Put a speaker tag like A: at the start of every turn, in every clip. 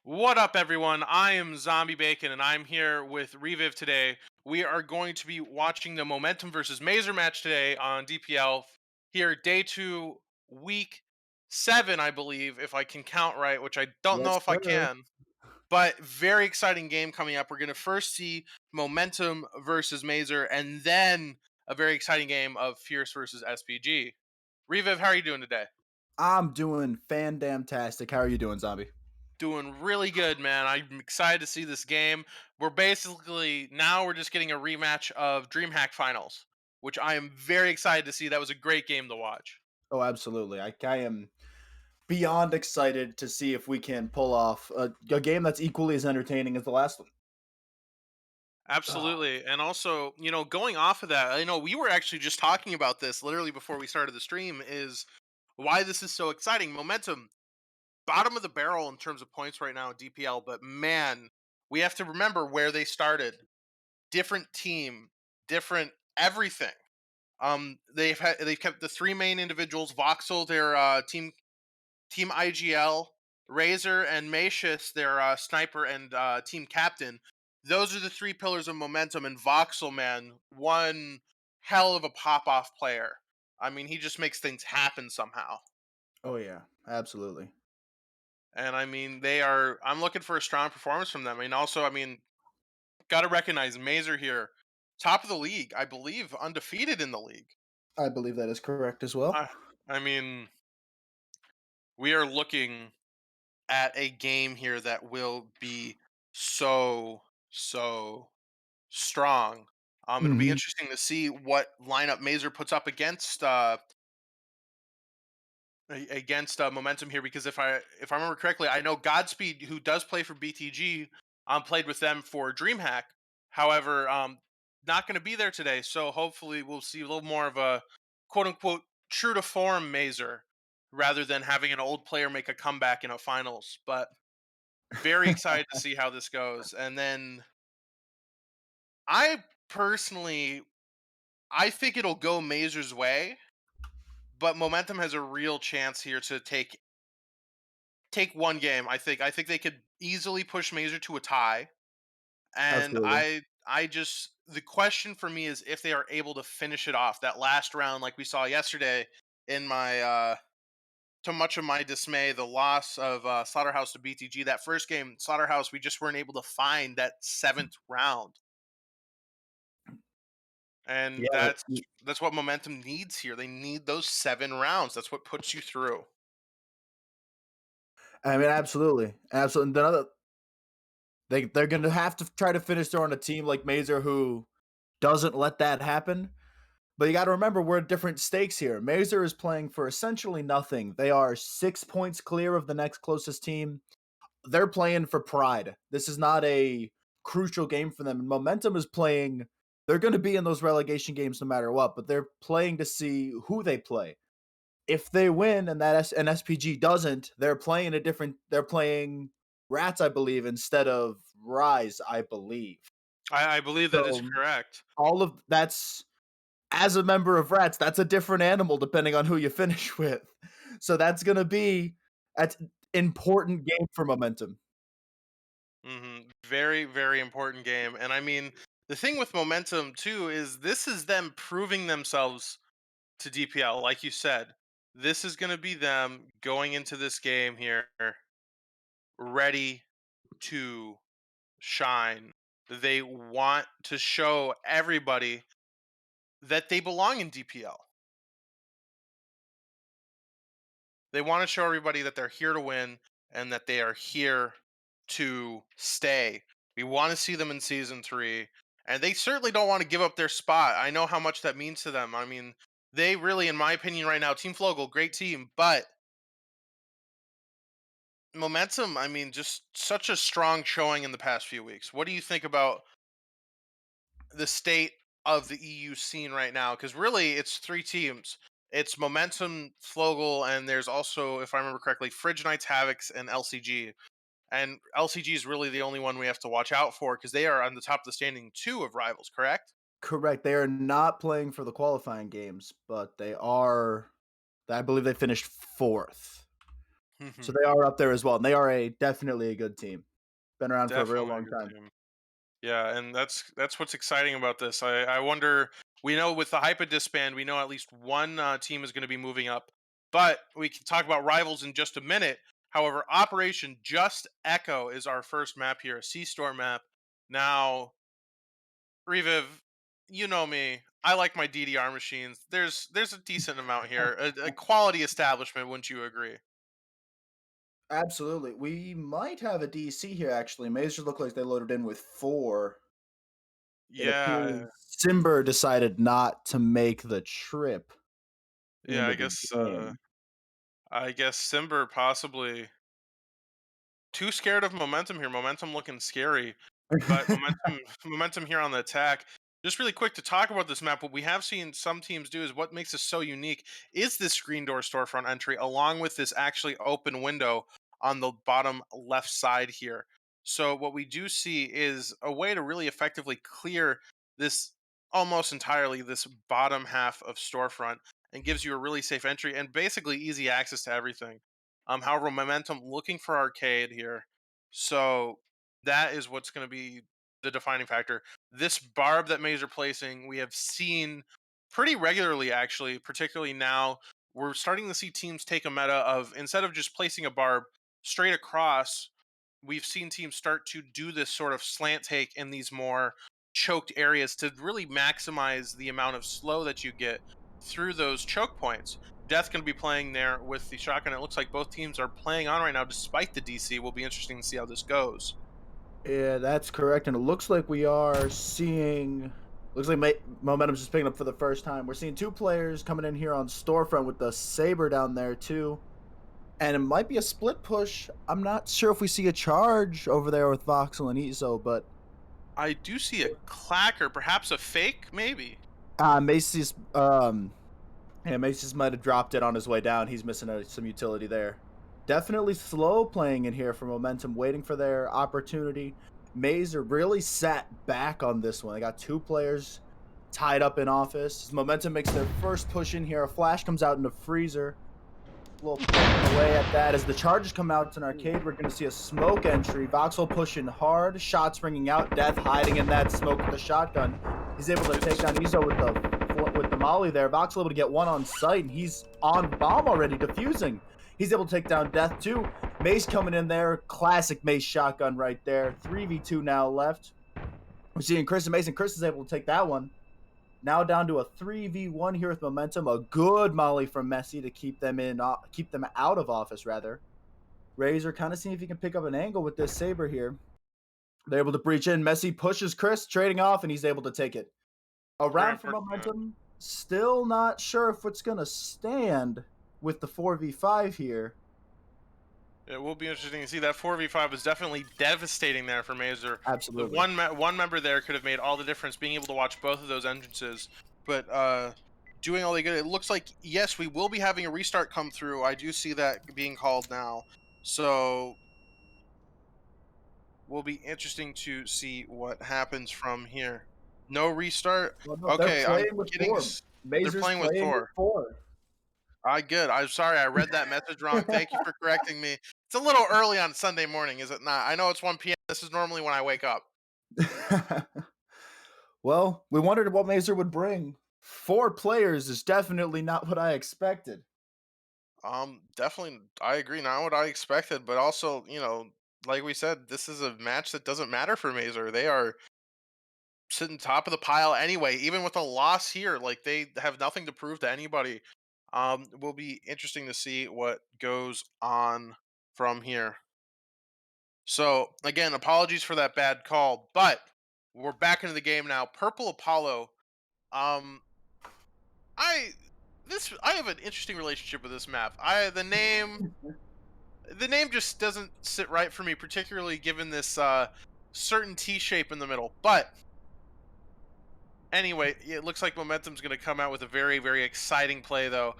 A: What up, everyone? I am Zombie Bacon, and I'm here with Reviv today. We are going to be watching the Momentum versus Mazer match today on DPL. Here, day 2, week 7, I believe, if I can count right, which I don't know
B: Yes,
A: if I
B: sir.
A: can. But very exciting game coming up. We're going to first see Momentum versus Mazer, and then a very exciting game of Fierce versus SPG. Reviv, how are you doing today?
B: I'm doing fan-damn-tastic. How are you doing, Zombie?
A: Doing really good, man. I'm excited to see this game. We're just getting a rematch of DreamHack Finals, which I am very excited to see. That was a great game to watch.
B: Oh, absolutely. I am beyond excited to see if we can pull off a game that's equally as entertaining as the last one. Ah,
A: Absolutely. And also, going off of that, we were actually just talking about this literally before we started the stream is why this is so exciting. Momentum, bottom of the barrel in terms of points right now in DPL, but man, we have to remember where they started. Different team, different everything. They've kept the three main individuals: Voxel, their team IGL, Razor, and Macius, their sniper and team captain. Those are the three pillars of momentum. And Voxel, man, one hell of a pop off player. I mean, he just makes things happen somehow.
B: oh yeah, absolutely.
A: And I mean, they are. I'm looking for a strong performance from them. Got to recognize Mazer here, top of the league, I believe, undefeated in the league.
B: I believe that is correct as well.
A: I, I mean, we are looking at a game here that will be so strong. It'll be
B: hmm
A: interesting to see what lineup Mazer puts up against Momentum here, because if I remember correctly, I know Godspeed, who does play for BTG, played with them for DreamHack. However, not going to be there today, so hopefully we'll see a little more of a quote unquote true to form Mazer rather than having an old player make a comeback in a finals. But very excited to see how this goes. And then I personally, I think it'll go Mazer's way, but Momentum has a real chance here to take one game. I think they could easily push Mazer to a tie, and
B: Absolutely.
A: the question for me is if they are able to finish it off that last round, like we saw yesterday. In my To much of my dismay, the loss of Slaughterhouse to BTG. That first game, Slaughterhouse, we just weren't able to find that seventh round, and
B: Yeah,
A: that's what Momentum needs here. They need those 7 rounds. That's what puts you through.
B: I mean, absolutely, absolutely. And another, they're gonna have to try to finish there on a team like Mazer who doesn't let that happen. But you got to remember, we're at different stakes here. Mazer is playing for essentially nothing. They are 6 points clear of the next closest team. They're playing for pride. This is not a crucial game for them. And Momentum is playing. They're going to be in those relegation games no matter what, but they're playing to see who they play. If they win and and SPG doesn't, they're playing a different. They're playing Rats, I believe, instead of Rise, I believe.
A: I believe that is
B: So
A: correct.
B: all of that's as a member of Rats, that's a different animal depending on who you finish with. So that's important game for Momentum.
A: Very, very important game. And I mean, the thing with Momentum too is this is them proving themselves to DPL. Like you said, this is going to be them going into this game here ready to shine. They want to show everybody that they belong in DPL. They want to show everybody that they're here to win and that they are here to stay. We want to see them in season 3, and they certainly don't want to give up their spot. I know how much that means to them. I mean, they really, in my opinion, right now, Team Flogel, great team, but Momentum, I mean, just such a strong showing in the past few weeks. What do you think about the state of the EU scene right now? Because really, it's 3 teams. It's Momentum, Flogel, and there's also, if I remember correctly, Fridge Knights, Havocs, and LCG. And LCG is really the only one we have to watch out for because they are on the top of the standing 2 of rivals. Correct?
B: Correct. They are not playing for the qualifying games, but they are. I believe they finished fourth, so they are up there as well. And they are a definitely a good team. Been around for a real
A: Definitely a
B: long
A: good
B: time.
A: team. Yeah, and that's what's exciting about this. I wonder. We know with the Hypa disband, we know at least one team is going to be moving up, but we can talk about rivals in just a minute. However, Operation Just Echo is our first map here, a C-store map. Now, Reviv, you know me. I like my DDR machines. There's a decent amount here, a quality establishment. Wouldn't you agree?
B: Absolutely. We might have a DC here actually. Mazers look like they loaded in with four. It
A: Yeah,
B: appears Simber decided not to make the trip
A: yeah.
B: into the game.
A: I guess Simber possibly too scared of momentum here. Momentum looking scary, but momentum here on the attack. Just really quick to talk about this map. What we have seen some teams do is what makes this so unique is this screen door storefront entry, along with this actually open window on the bottom left side here. So what we do see is a way to really effectively clear this almost entirely this bottom half of storefront and gives you a really safe entry and basically easy access to everything. However, momentum looking for arcade here. So that is what's going to be the defining factor. This barb that Maze are placing, we have seen pretty regularly, actually, particularly now. We're starting to see teams take a meta of instead of just placing a barb straight across, we've seen teams start to do this sort of slant take in these more choked areas to really maximize the amount of slow that you get through those choke points. Death going to be playing there with the shotgun. It looks like both teams are playing on right now despite the DC. Will be interesting to see how this goes.
B: Yeah, that's correct. And it looks like we are seeing. Looks like Momentum's just picking up for the first time. We're seeing two players coming in here on storefront with the Saber down there too. And it might be a split push. I'm not sure if we see a charge over there with Voxel and Ezo, but
A: I do see a clacker, perhaps a fake, maybe.
B: Macy's yeah, Macy's might have dropped it on his way down. He's missing some utility there. Definitely slow playing in here for Momentum, waiting for their opportunity. Mazer really sat back on this one. They got two players tied up in office. Momentum makes their first push in here. A flash comes out into Freezer. little plugging away at that. As the charges come out to an arcade, we're going to see a smoke entry. Voxel pushing hard, shots ringing out, Death hiding in that smoke with the shotgun. He's able to take down Izo with the molly there. Voxel able to get one on sight, and he's on bomb already, defusing. He's able to take down Death too. Mace coming in there, classic Mace shotgun right there. 3v2 now left. We're seeing Chris and Mason. Chris is able to take that one. Now down to a 3v1 here with Momentum. A good molly from Messi to keep them out of office, rather. Razor kind of seeing if he can pick up an angle with this Saber here. They're able to breach in. Messi pushes Chris, trading off, and he's able to take it. A round for Momentum. Still not sure if it's going to stand with the 4v5 here.
A: It will be interesting to see. That 4v5 was definitely devastating there for Mazer.
B: Absolutely.
A: The one member there could have made all the difference, being able to watch both of those entrances. But doing all they good, it looks like, yes, we will be having a restart come through. I do see that being called now. So will be interesting to see what happens from here. No restart.
B: Well, no,
A: Okay, I'm
B: with
A: getting.
B: four.
A: They're playing with four. Good. I'm sorry, I read that message wrong. Thank you for correcting me. It's a little early on Sunday morning, is it not? I know it's 1 p.m. This is normally when I wake up.
B: Well, we wondered what Mazer would bring. 4 players is definitely not what I expected.
A: Definitely, I agree. Not what I expected, but also, like we said, this is a match that doesn't matter for Mazer. They are sitting top of the pile anyway. Even with a loss here, like they have nothing to prove to anybody. Will be interesting to see what goes on from here. So again, apologies for that bad call, but we're back into the game now. Purple Apollo. Um, I I have an interesting relationship with this map. The name just doesn't sit right for me, particularly given this certain T shape in the middle. But anyway, it looks like Momentum's going to come out with a very, very exciting play, though.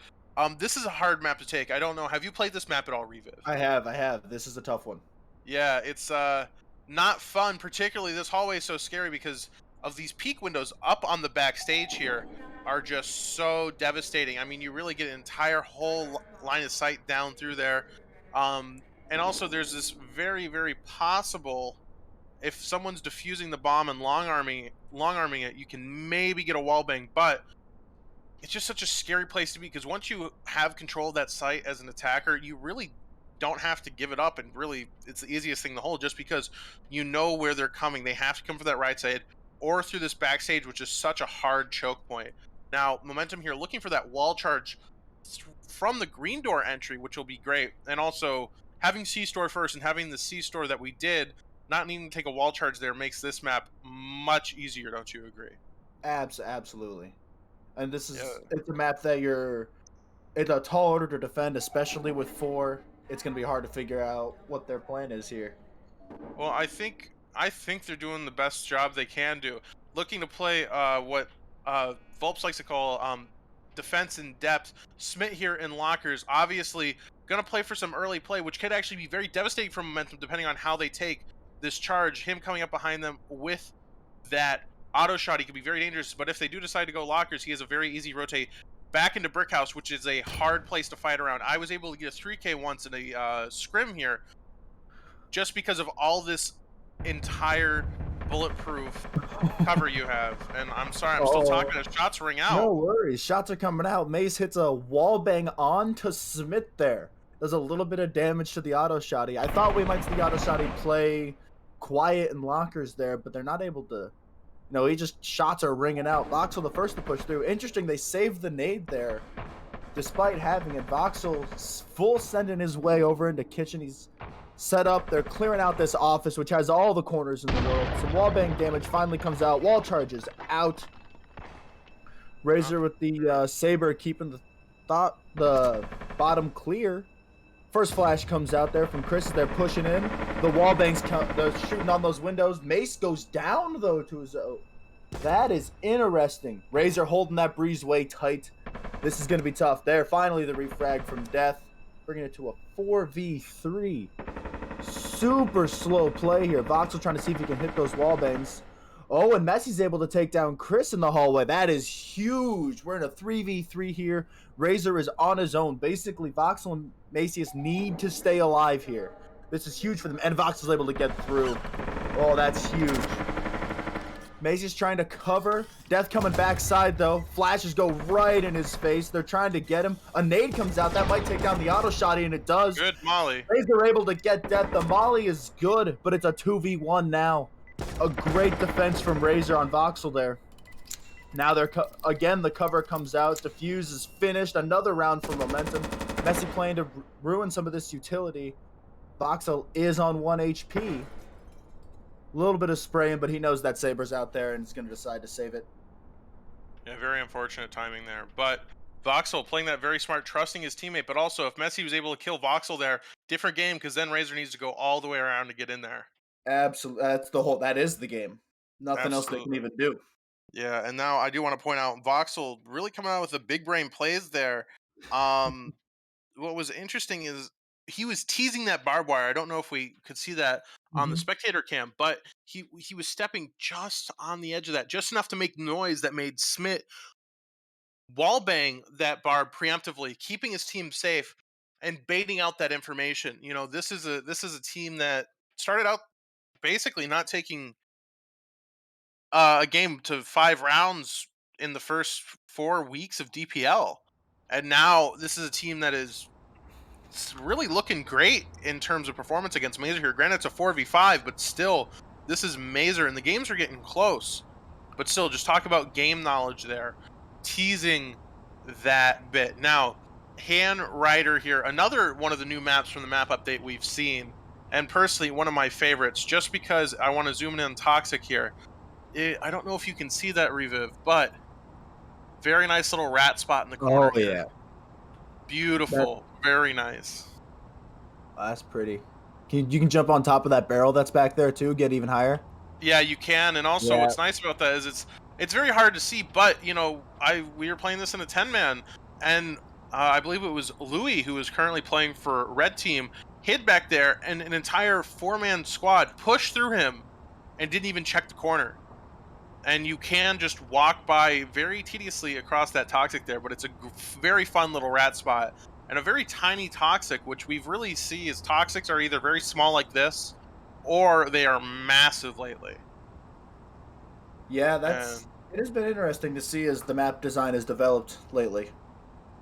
A: This is a hard map to take. I don't know. Have you played this map at all, Reviv?
B: I have. This is a tough one.
A: Yeah, it's not fun. Particularly, this hallway is so scary because of these peak windows up on the backstage here are just so devastating. I mean, you really get an entire whole line of sight down through there. And also, there's this very, very possible, if someone's defusing the bomb and long arming it, you can maybe get a wall bang, but it's just such a scary place to be because once you have control of that site as an attacker, you really don't have to give it up, and really it's the easiest thing to hold just because you know where they're coming. They have to come for that right side or through this backstage, which is such a hard choke point. Now, Momentum here looking for that wall charge from the green door entry, which will be great, and also having C-Store first and having the C-Store that we did, not needing to take a wall charge there makes this map much easier, don't you agree?
B: Absolutely. And this is it's a map that it's a tall order to defend, especially with 4. It's going to be hard to figure out what their plan is here.
A: Well, I think they're doing the best job they can do. Looking to play what Volps likes to call defense in depth. Smith here in lockers, obviously gonna play for some early play, which could actually be very devastating for Momentum depending on how they take this charge. Him coming up behind them with that auto shot, he could be very dangerous. But if they do decide to go lockers, he has a very easy rotate back into Brick House, which is a hard place to fight around. I was able to get a 3K once in a scrim here just because of all this entire bulletproof cover you have. And I'm sorry, I'm still talking as shots ring out.
B: No worries. Shots are coming out. Mace hits a wall bang on to Smith there. Does a little bit of damage to the auto shotty. I thought we might see the auto shotty play quiet in lockers there, but they're not able to. No, he just shots are ringing out. Voxel the first to push through. Interesting, they saved the nade there. Despite having it, Voxel full sending his way over into kitchen. He's set up. They're clearing out this office, which has all the corners in the world. Some wallbang damage finally comes out. Wall charges out. Razor with the Saber keeping the bottom clear. First flash comes out there from Chris. They're pushing in. The wallbangs they're shooting on those windows. Mace goes down though to his own. That is interesting. Razor holding that breezeway tight. This is going to be tough. There, finally the refrag from Death, bringing it to a 4v3. Super slow play here. Voxel trying to see if he can hit those wall bangs. Oh, and Messi's able to take down Chris in the hallway. That is huge. We're in a 3v3 here. Razor is on his own. Basically, Voxel and Macius need to stay alive here. This is huge for them. And Voxel's able to get through. Oh, that's huge. Macius trying to cover. Death coming backside, though. Flashes go right in his face. They're trying to get him. A nade comes out. That might take down the auto shotty, and it does.
A: Good Molly.
B: Razor able to get Death. The molly is good, but it's a 2v1 now. A great defense from Razor on Voxel there. Now they're again, the cover comes out. Diffuse is finished. Another round for momentum. Messi playing to ruin some of this utility. Voxel is on 1 HP. A little bit of spraying, but he knows that Saber's out there and is going to decide to save it.
A: Yeah, very unfortunate timing there. But Voxel playing that very smart, trusting his teammate. But also, if Messi was able to kill Voxel there, different game, because then Razor needs to go all the way around to get in there.
B: Absolutely, that is the game. Nothing else they can even do.
A: Yeah, and now I do want to point out Voxel really coming out with the big brain plays there. Um, what was interesting is he was teasing that barbed wire. I don't know if we could see that on the spectator cam, but he was stepping just on the edge of that, just enough to make noise that made Smit wallbang that barb preemptively, keeping his team safe and baiting out that information. You know, this is a team that started out basically not taking a game to 5 rounds in the first 4 weeks of DPL, and now this is a team that is really looking great in terms of performance against Mazer here. Granted, it's a 4v5, but still, this is Mazer, and the games are getting close. But still, just talk about game knowledge there, teasing that bit. Now, Hand Rider here, another one of the new maps from the map update we've seen, and personally, one of my favorites, just because I want to zoom in on Toxic here. I don't know if you can see that, Reviv, but very nice little rat spot in the corner
B: Oh,
A: here.
B: yeah.
A: Beautiful. Very nice.
B: That's pretty. You can jump on top of that barrel that's back there, too, get even higher?
A: Yeah, you can, and also what's nice about that is it's very hard to see, but, you know, we were playing this in a 10-man, and I believe it was Louis, who is currently playing for Red Team, hid back there, and an entire 4-man squad pushed through him and didn't even check the corner. And you can just walk by very tediously across that Toxic there, but it's a very fun little rat spot. And a very tiny Toxic, which we've really see is Toxics are either very small like this, or they are massive lately.
B: Yeah, it has been interesting to see as the map design has developed lately.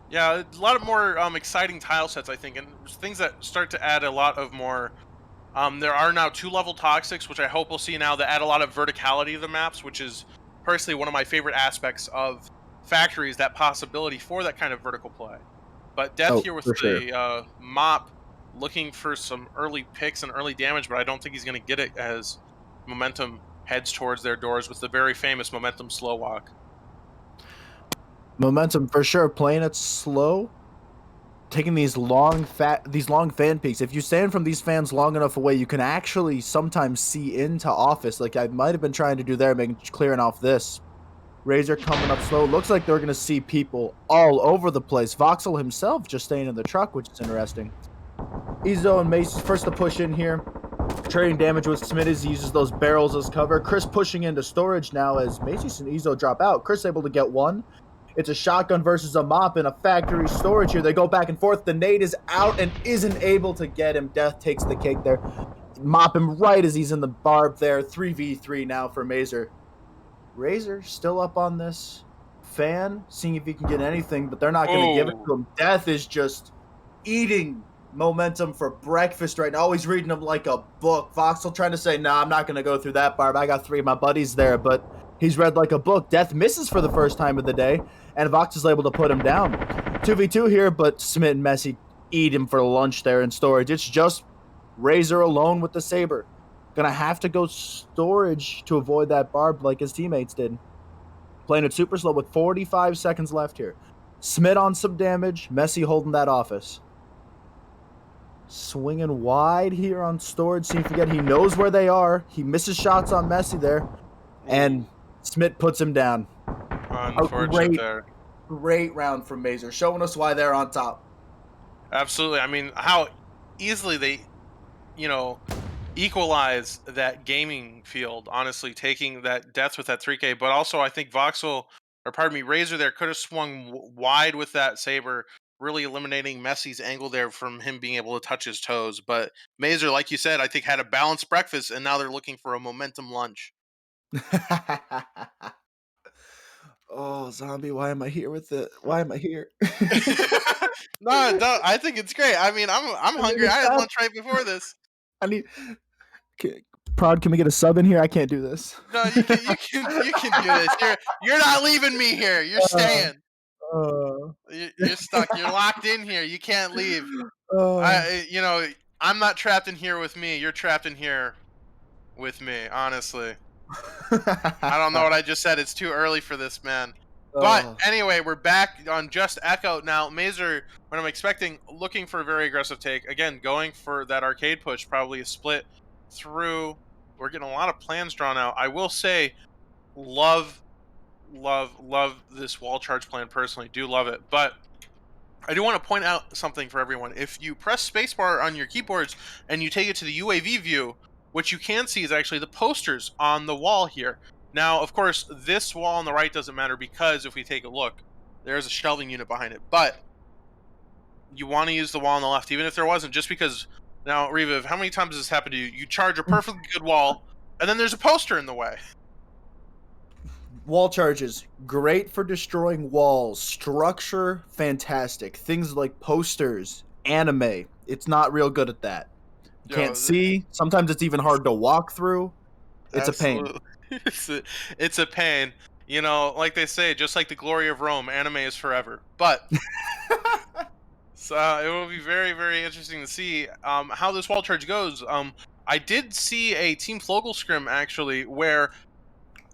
A: Yeah, a lot of more exciting tile sets, I think, and things that start to add a lot of more. There are now 2-level Toxics, which I hope we'll see now, that add a lot of verticality to the maps, which is personally one of my favorite aspects of Factories, that possibility for that kind of vertical play. But Death here with the mop, looking for some early picks and early damage, but I don't think he's going to get it as Momentum heads towards their doors with the very famous Momentum slow walk.
B: Momentum for sure, playing it slow, taking these long fan peeks. If you stand from these fans long enough away, you can actually sometimes see into office, like I might have been trying to do there, clearing off this. Razor coming up slow. Looks like they're going to see people all over the place. Voxel himself just staying in the truck, which is interesting. Ezo and Mace first to push in here. Trading damage with Smith as he uses those barrels as cover. Chris pushing into storage now as Macy's and Ezo drop out. Chris able to get one. It's a shotgun versus a mop in a factory storage here. They go back and forth. The nade is out and isn't able to get him. Death takes the cake there. Mop him right as he's in the barb there. 3v3 now for Mazer. Razor still up on this fan, seeing if he can get anything, but they're not going to give it to him. Death is just eating Momentum for breakfast right now. He's reading him like a book. Voxel trying to say, nah, I'm not going to go through that barb. I got 3 of my buddies there, but he's read like a book. Death misses for the first time of the day, and Vox is able to put him down. 2v2 here, but Smith and Messi eat him for lunch there in storage. It's just Razor alone with the Saber. Gonna have to go storage to avoid that barb like his teammates did. Playing it super slow with 45 seconds left here. Smith on some damage. Messi holding that office. Swinging wide here on storage. See, forget he knows where they are. He misses shots on Messi there. And Smith puts him down.
A: Unfortunate
B: great round from Mazer. Showing us why they're on top.
A: Absolutely. I mean, how easily they, equalize that gaming field, honestly, taking that death with that 3K. But also, I think Voxel, or pardon me, Razor there could have swung wide with that saber, really eliminating Messi's angle there from him being able to touch his toes. But Mazer, like you said, I think had a balanced breakfast, and now they're looking for a momentum lunch.
B: Oh, zombie, why am I here with it? Why am I here?
A: No, no, I think it's great. I mean, I'm
B: I need
A: hungry.
B: a
A: I had
B: sub.
A: lunch right before this.
B: I need ca- Prod, can we get a sub in here? I can't do this.
A: No, you can do this. You're not leaving me here. You're
B: Uh,
A: staying.
B: uh,
A: You're stuck. You're locked in here. You can't leave.
B: uh.
A: I'm not trapped in here with me. You're trapped in here with me. Honestly, I don't know what I just said. It's too early for this, man. But
B: Oh,
A: anyway, we're back on Just Echo now. Mazer, what I'm expecting, looking for a very aggressive take again, going for that arcade push, probably a split through. We're getting a lot of plans drawn out. I will say, love, love this wall charge plan personally. Do love it, but I do want to point out something for everyone. If you press spacebar on your keyboards and you take it to the UAV view, what you can see is actually the posters on the wall here. Now, of course, this wall on the right doesn't matter because if we take a look, there's a shelving unit behind it. But you want to use the wall on the left, even if there wasn't, just because. Now, Reviv, how many times has this happened to you? You charge a perfectly good wall, and then there's a poster in the way.
B: wall charges, great for destroying walls. Structure, fantastic. Things like posters, anime, it's not real good at that. You can't
A: Yo,
B: see. Sometimes it's even hard to walk through. It's a pain.
A: absolutely. It's a pain. Like they say, just like the glory of Rome, anime is forever. But so it will be very, very interesting to see how this wall charge goes. I did see a Team Flogel scrim actually, where,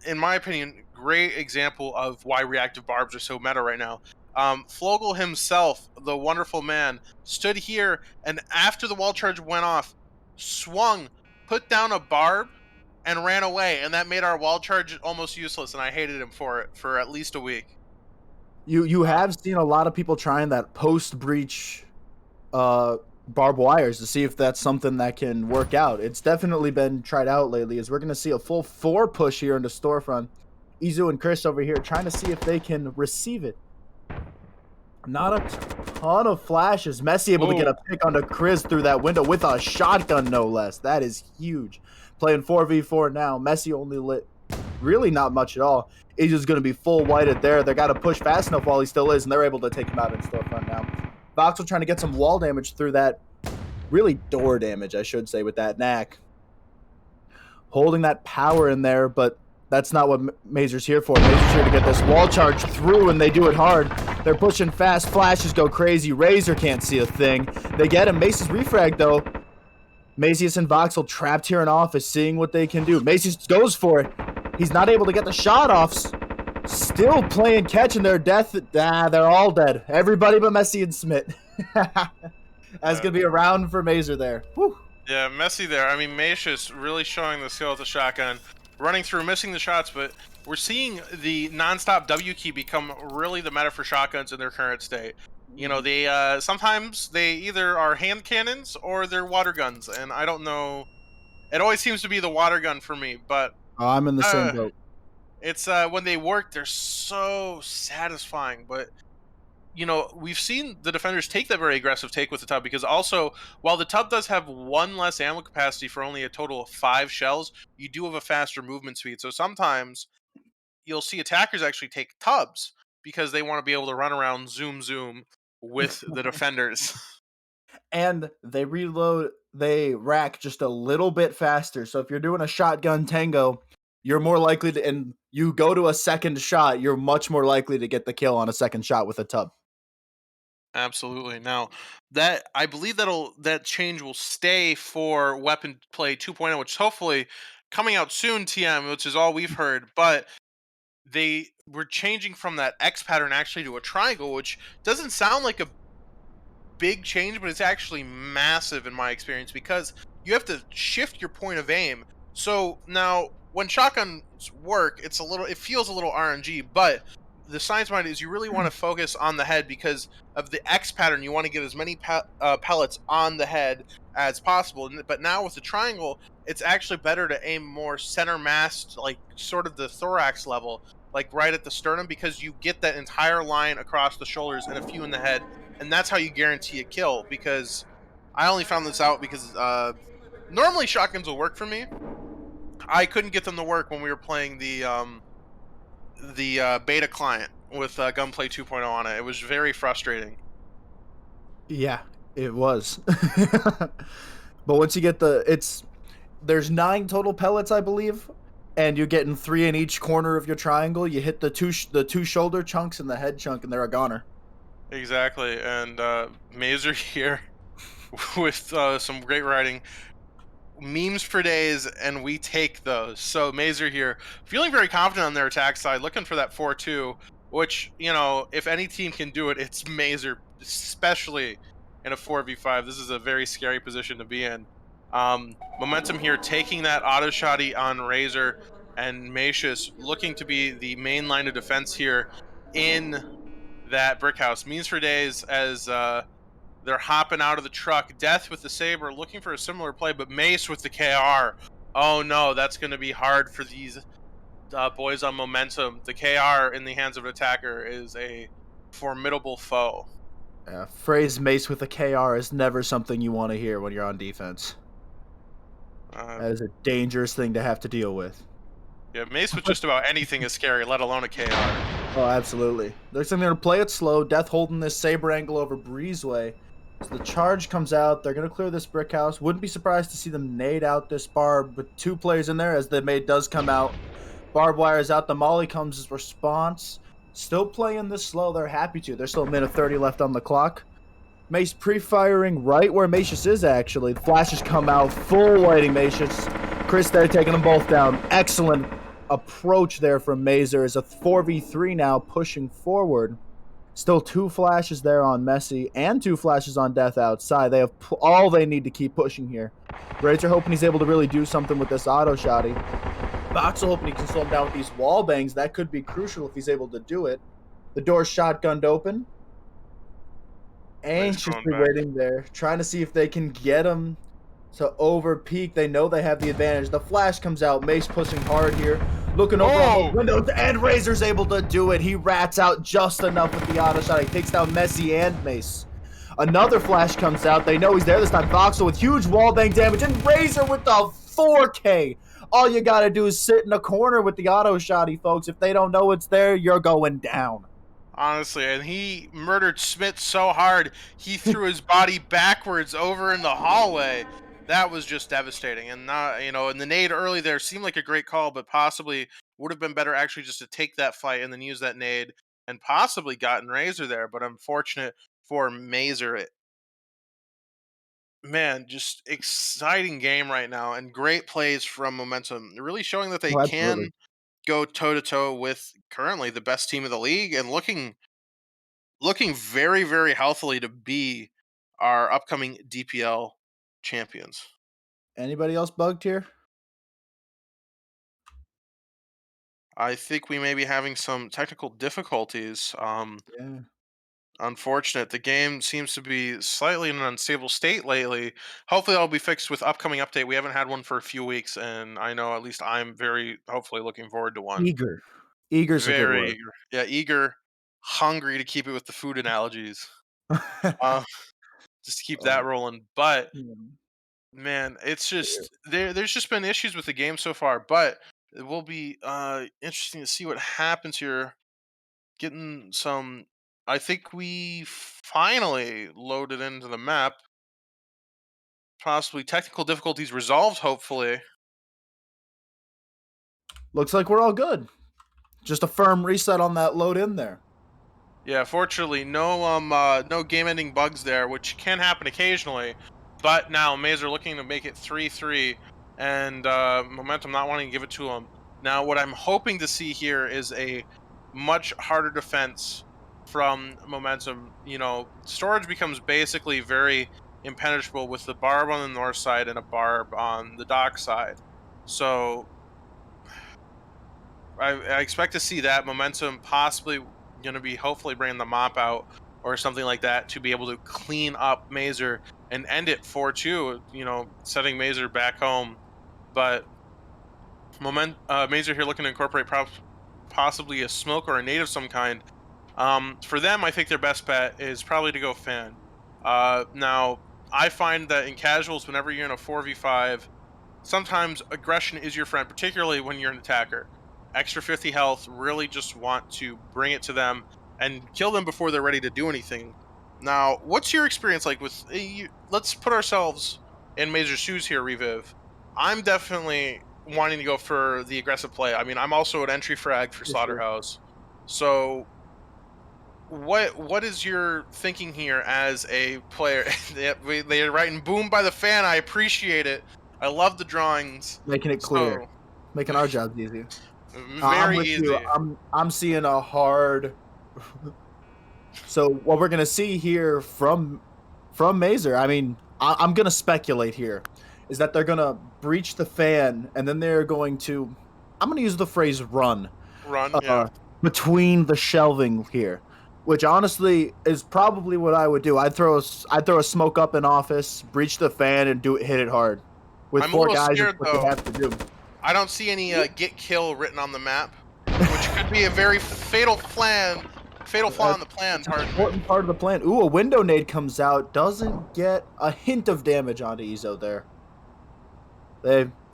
A: in my opinion, great example of why reactive barbs are so meta right now. Flogel himself, the wonderful man, stood here and after the wall charge went off, swung, put down a barb, and ran away. And that made our wall charge almost useless. And I hated him for it for at least a week.
B: You
A: Uh,
B: have seen a lot of people trying that post breach barbed wires to see if that's something that can work out. It's definitely been tried out lately. As we're gonna see a full 4 push here into storefront. Izu and Chris over here trying to see if they can receive it. Not a ton of flashes. Messi able to get
A: Ooh,
B: a pick onto Chris through that window with a shotgun, no less. That is huge. Playing 4v4 now. Messi only lit really not much at all. Izu's going to be full whited there. They got to push fast enough while he still is, and they're able to take him out in storefront now. Voxel trying to get some wall damage through that. Really door damage, I should say, with that knack. Holding that power in there, but that's not what Mazer's here for. Mazer's here to get this wall charge through, and they do it hard. They're pushing fast. Flashes go crazy. Razor can't see a thing. They get him. Mace's refrag, though. Macius and Voxel trapped here in office, seeing what they can do. Macius goes for it. He's not able to get the shot off. Still playing catch in their death. They're all dead. Everybody but Messi and Smith. That's
A: uh,
B: going to be a round for Mazer there. Whew.
A: yeah, messy there. I mean, Macius really showing the skill with the shotgun, running through, missing the shots, but we're seeing the nonstop W key become really the meta for shotguns in their current state. They sometimes they either are hand cannons or they're water guns, and I don't know. It always seems to be the water gun for me, but
B: Oh, I'm in the same
A: uh,
B: boat.
A: it's when they work, they're so satisfying. But we've seen the defenders take that very aggressive take with the tub because also, while the tub does have one less ammo capacity for only a total of 5 shells, you do have a faster movement speed. So sometimes you'll see attackers actually take tubs because they want to be able to run around zoom zoom with the defenders.
B: And they reload, they rack just a little bit faster. So if you're doing a shotgun tango, you're more likely to, and you go to a second shot, you're much more likely to get the kill on a second shot with a tub.
A: Absolutely. Now, that I believe that change will stay for Weapon Play 2.0, which is hopefully coming out soon, TM, which is all we've heard. But they were changing from that X pattern actually to a triangle, which doesn't sound like a big change, but it's actually massive in my experience because you have to shift your point of aim. So now when shotguns work, it feels a little RNG, but the science behind it is you really want to focus on the head because of the X pattern. You want to get as many pellets on the head as possible. But now with the triangle, it's actually better to aim more center mass, like sort of the thorax level, like right at the sternum, because you get that entire line across the shoulders and a few in the head, and that's how you guarantee a kill. Because I only found this out because normally shotguns will work for me. I couldn't get them to work when we were playing the beta client with Gunplay 2.0 on it. It was very frustrating.
B: Yeah, it was. But once you get there's 9 total pellets, I believe, and you're getting 3 in each corner of your triangle. You hit the two shoulder chunks and the head chunk, and they're a goner.
A: Exactly, and Mazer here with some great writing. Memes for days, and we take those. So Mazer here, feeling very confident on their attack side, looking for that 4-2, which, if any team can do it, it's Mazer, especially in a 4v5. This is a very scary position to be in. Momentum here taking that auto shotty on Razor, and Macius looking to be the main line of defense here in that brick house. Memes for days as they're hopping out of the truck. Death with the saber, looking for a similar play, but Mace with the KR. Oh no, that's going to be hard for these boys on momentum. The KR in the hands of an attacker is a formidable foe.
B: Phrase mace with a KR is never something you want to hear when you're on defense.
A: Uh,
B: That is a dangerous thing to have to deal with.
A: yeah, Mace with just about anything is scary, let alone a KR.
B: Oh, absolutely. They're going to play it slow. Death holding this saber angle over Breezeway. So the charge comes out. They're going to clear this brick house. Wouldn't be surprised to see them nade out this barb with 2 players in there as the nade does come out. Barbed wire is out. The molly comes as response. Still playing this slow. They're happy to. There's still a minute 30 left on the clock. Mace pre-firing right where Macius is, actually. The flashes come out. Full waiting Macius. Chris there taking them both down. Excellent approach there from Mazer. Is a 4v3 now pushing forward. Still 2 flashes there on Messi and 2 flashes on Death outside. They have all they need to keep pushing here. Razor hoping he's able to really do something with this auto shotty. Boxel hoping he can slow him down with these wall bangs. That could be crucial if he's able to do it. The door's shotgunned open.
A: Nice going
B: Anxiously
A: back.
B: waiting there, trying to see if they can get him to over peak. They know they have the advantage. The flash comes out. Mace pushing hard here. Looking over on
A: Oh!
B: the windows, and Razor's able to do it. He rats out just enough with the auto shot. He takes down Messi and Mace. Another flash comes out. They know he's there this time. Voxel with huge wallbang damage, and Razor with the 4K. All you gotta do is sit in a corner with the auto shotty, folks. If they don't know it's there, you're going down.
A: Honestly, and he murdered Smith so hard, he threw his body backwards over in the hallway. That was just devastating. And not, and the nade early there seemed like a great call, but possibly would have been better actually just to take that fight and then use that nade and possibly gotten Razor there. But unfortunate for Mazer. Man, just exciting game right now and great plays from Momentum. Really showing that they
B: Oh, absolutely.
A: can go toe to toe with currently the best team of the league and looking very, very healthily to be our upcoming DPL champions.
B: Anybody else bugged here?
A: I think we may be having some technical difficulties.
B: Yeah.
A: Unfortunate. The game seems to be slightly in an unstable state lately. Hopefully, that'll be fixed with upcoming update. We haven't had one for a few weeks, and I know at least I'm very hopefully looking forward to one.
B: Eager. Eager's a good
A: Very
B: word.
A: eager. Yeah, eager, hungry to keep it with the food analogies. Uh, just to keep that
B: Oh,
A: rolling. But
B: man.
A: man, it's just there's just been issues with the game so far, but it will be interesting to see what happens here. Getting some I think we finally loaded into the map. Possibly technical difficulties resolved, hopefully.
B: Looks like we're all good. Just a firm reset on that load in there.
A: Yeah, fortunately, no game-ending bugs there, which can happen occasionally. But now Mazer looking to make it 3-3, and Momentum not wanting to give it to him. Now, what I'm hoping to see here is a much harder defense from Momentum. Storage becomes basically very impenetrable with the barb on the north side and a barb on the dock side. So I expect to see that Momentum possibly going to be hopefully bringing the mop out or something like that to be able to clean up Mazer and end it 4-2, setting Mazer back home. But Mazer here looking to incorporate possibly a smoke or a nade of some kind. For them, I think their best bet is probably to go fan. Now, I find that in casuals, whenever you're in a 4v5, sometimes aggression is your friend, particularly when you're an attacker. Extra 50 health, really just want to bring it to them and kill them before they're ready to do anything. Now, what's your experience like with? Let's put ourselves in Mazer's shoes here, Reviv. I'm definitely wanting to go for the aggressive play. I mean, I'm also an entry frag for
B: For sure.
A: Slaughterhouse. So, what is your thinking here as a player? They're writing "boom" by the fan. I appreciate it. I love the drawings.
B: Making it clear,
A: So
B: making our jobs easy. I'm
A: very
B: with you.
A: easy.
B: I'm seeing a hard. So what we're gonna see here from Mazer, I mean, I'm gonna speculate here, is that they're gonna breach the fan and then they're going to, I'm gonna use the phrase run,
A: Run, yeah.
B: uh, between the shelving here, which honestly is probably what I would do. I'd throw a smoke up in office, breach the fan, and hit it hard. With
A: I'm a
B: four
A: little
B: guys, it's
A: scared
B: what they
A: though.
B: have to do.
A: I don't see any get kill written on the map, which could be a very fatal flaw in the plan.
B: It's an
A: Pardon me.
B: important part of the plan. Ooh, a window nade comes out. Doesn't get a hint of damage onto Ezo there.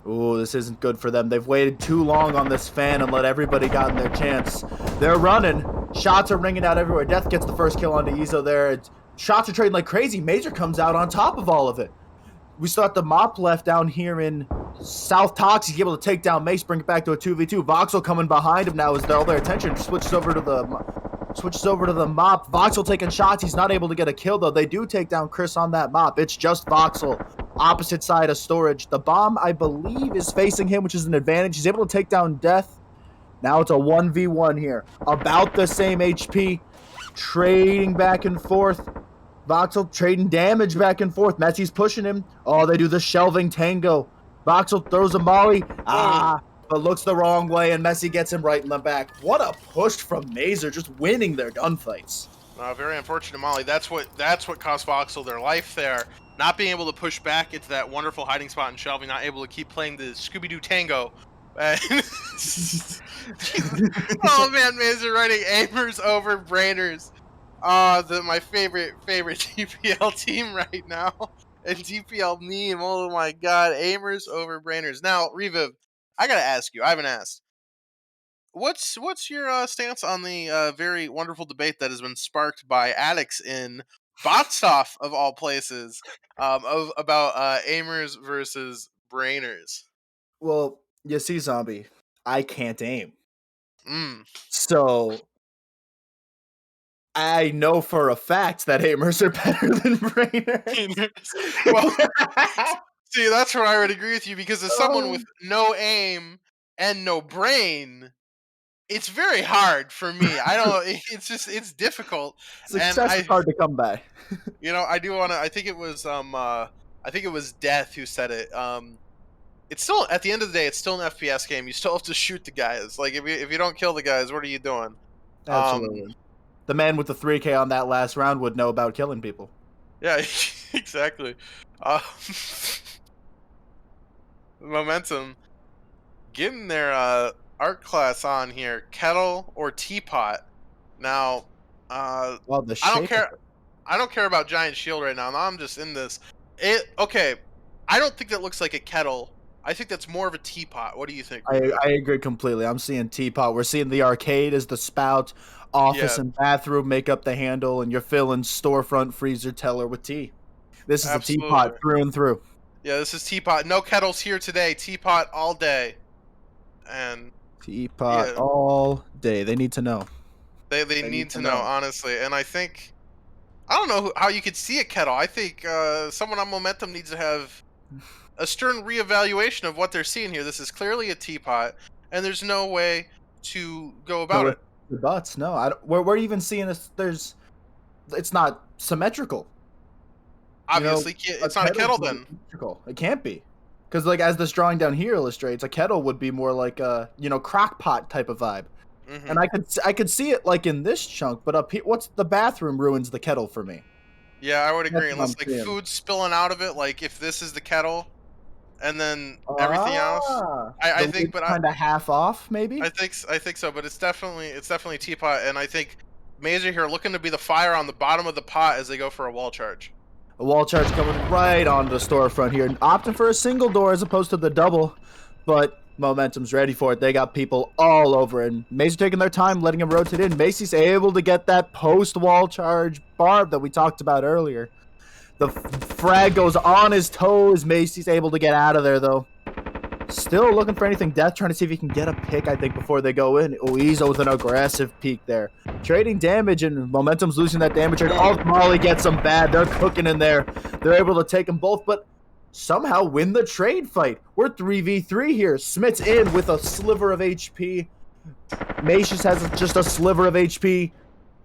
B: Ooh, this isn't good for them. They've waited too long on this fan and let everybody gotten their chance. They're running. Shots are ringing out everywhere. Death gets the first kill onto Ezo there. Shots are trading like crazy. Mazer comes out on top of all of it. We still have the mop left down here in South Tox. He's able to take down Mace, bring it back to a 2v2. Voxel coming behind him now as all their attention switches over to the mop. Voxel taking shots. He's not able to get a kill, though. They do take down Chris on that mop. It's just Voxel. Opposite side of storage. The bomb, I believe, is facing him, which is an advantage. He's able to take down Death. Now it's a 1v1 here. About the same HP. Trading back and forth. Voxel trading damage back and forth. Messi's pushing him. Oh, they do the shelving tango. Voxel throws a molly. But looks the wrong way, and Messi gets him right in the back. What a push from Mazer, just winning their gunfights.
A: Very unfortunate, Molly. That's what cost Voxel their life there. Not being able to push back into that wonderful hiding spot in shelving, not able to keep playing the Scooby-Doo tango. Oh man, Mazer writing aimers over brainers. My favorite DPL team right now. And DPL meme. Oh my god, aimers over brainers. Now, Reviv, I gotta ask you. I haven't asked. What's your stance on the very wonderful debate that has been sparked by addicts in Botstoff of all places, of about aimers versus brainers?
B: Well, you see, Zombie, I can't aim.
A: Mm.
B: So I know for a fact that aimers are better than brainers.
A: Well, see, that's where I would agree with you because as someone with
B: Um,
A: no aim and no brain, it's very hard for me. I don't. It's difficult, and
B: Success is hard to come by.
A: I do want to. I think it was Death who said it. It's still at the end of the day, it's still an FPS game. You still have to shoot the guys. Like if you don't kill the guys, what are you doing? Um,
B: Absolutely. The man with the 3K on that last round would know about killing people.
A: yeah, exactly. Uh, momentum. Getting their art class on here, kettle or teapot. Now,
B: Well, the
A: I don't
B: shape of
A: care. I don't care about giant shield right now. Now I'm just in this. Okay. I don't think that looks like a kettle. I think that's more of a teapot. What do you think, Revo?
B: I agree completely. I'm seeing teapot. We're seeing the arcade as the spout, office
A: Yeah,
B: and bathroom make up the handle, and you're filling storefront, freezer, teller with tea. This is a teapot
A: absolutely.
B: through and through.
A: Yeah, this is teapot. No kettles here today. Teapot all day. And
B: Teapot
A: yeah,
B: all day. They need to know.
A: they
B: They need
A: need
B: to
A: to know
B: know.
A: honestly. And I think I don't know how you could see a kettle. I think someone on momentum needs to have a stern reevaluation of what they're seeing here. This is clearly a teapot, and there's no way to go
B: Go
A: about
B: with
A: it.
B: the butts. No, I don't, we're even seeing this. It's not symmetrical. You know,
A: Obviously,
B: a
A: it's not a
B: kettle's
A: kettle
B: not
A: then.
B: symmetrical. It can't be. Because, like, as this drawing down here illustrates, a kettle would be more like a, crock pot type of vibe. And
A: Hmm.
B: I could see it like in this chunk, but up here, what's the bathroom ruins the kettle for me.
A: Yeah, I would
B: That's
A: agree.
B: what I'm
A: Unless like
B: seeing.
A: food's spilling out of it, like if this is the kettle and then everything else,
B: Ah,
A: I
B: the
A: think.
B: lid's
A: But
B: kind of half off, maybe.
A: I think so. But it's definitely teapot, and I think Mazer here looking to be the fire on the bottom of the pot as they go for a wall charge.
B: A wall charge coming right onto the storefront here, opting for a single door as opposed to the double, but Momentum's ready for it. They got people all over, and Macy taking their time, letting him rotate in. Macy's able to get that post wall charge barb that we talked about earlier. The frag goes on his toes. Macy's able to get out of there, though. Still looking for anything. Death trying to see if he can get a pick, I think, before they go in. Uizo with an aggressive peek there. Trading damage, and Momentum's losing that damage trade.
A: Mm.
B: Oh, Molly gets them bad. They're cooking in there. They're able to take them both, but somehow win the trade fight. We're 3v3 here. Smith's in with a sliver of HP. Macius has just a sliver of HP.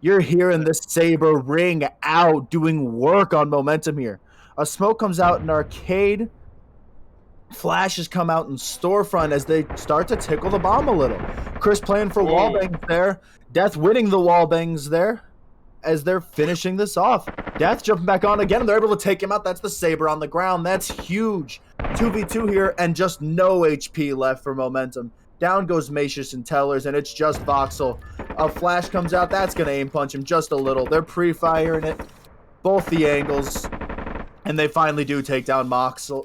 B: You're hearing the Saber ring out, doing work on Momentum here. A smoke comes out in Arcade. Flashes come out in storefront as they start to tickle the bomb a little. Chris playing for
A: Ooh.
B: wallbangs there. Death winning the wallbangs there as they're finishing this off. Death jumping back on again, and they're able to take him out. That's the Saber on the ground. That's huge. 2v2 here, and just no HP left for Momentum. Down goes Macius and Tellers, and it's just Voxel. A flash comes out. That's going to aim punch him just a little. They're pre-firing it. Both the angles. And they finally do take down Voxel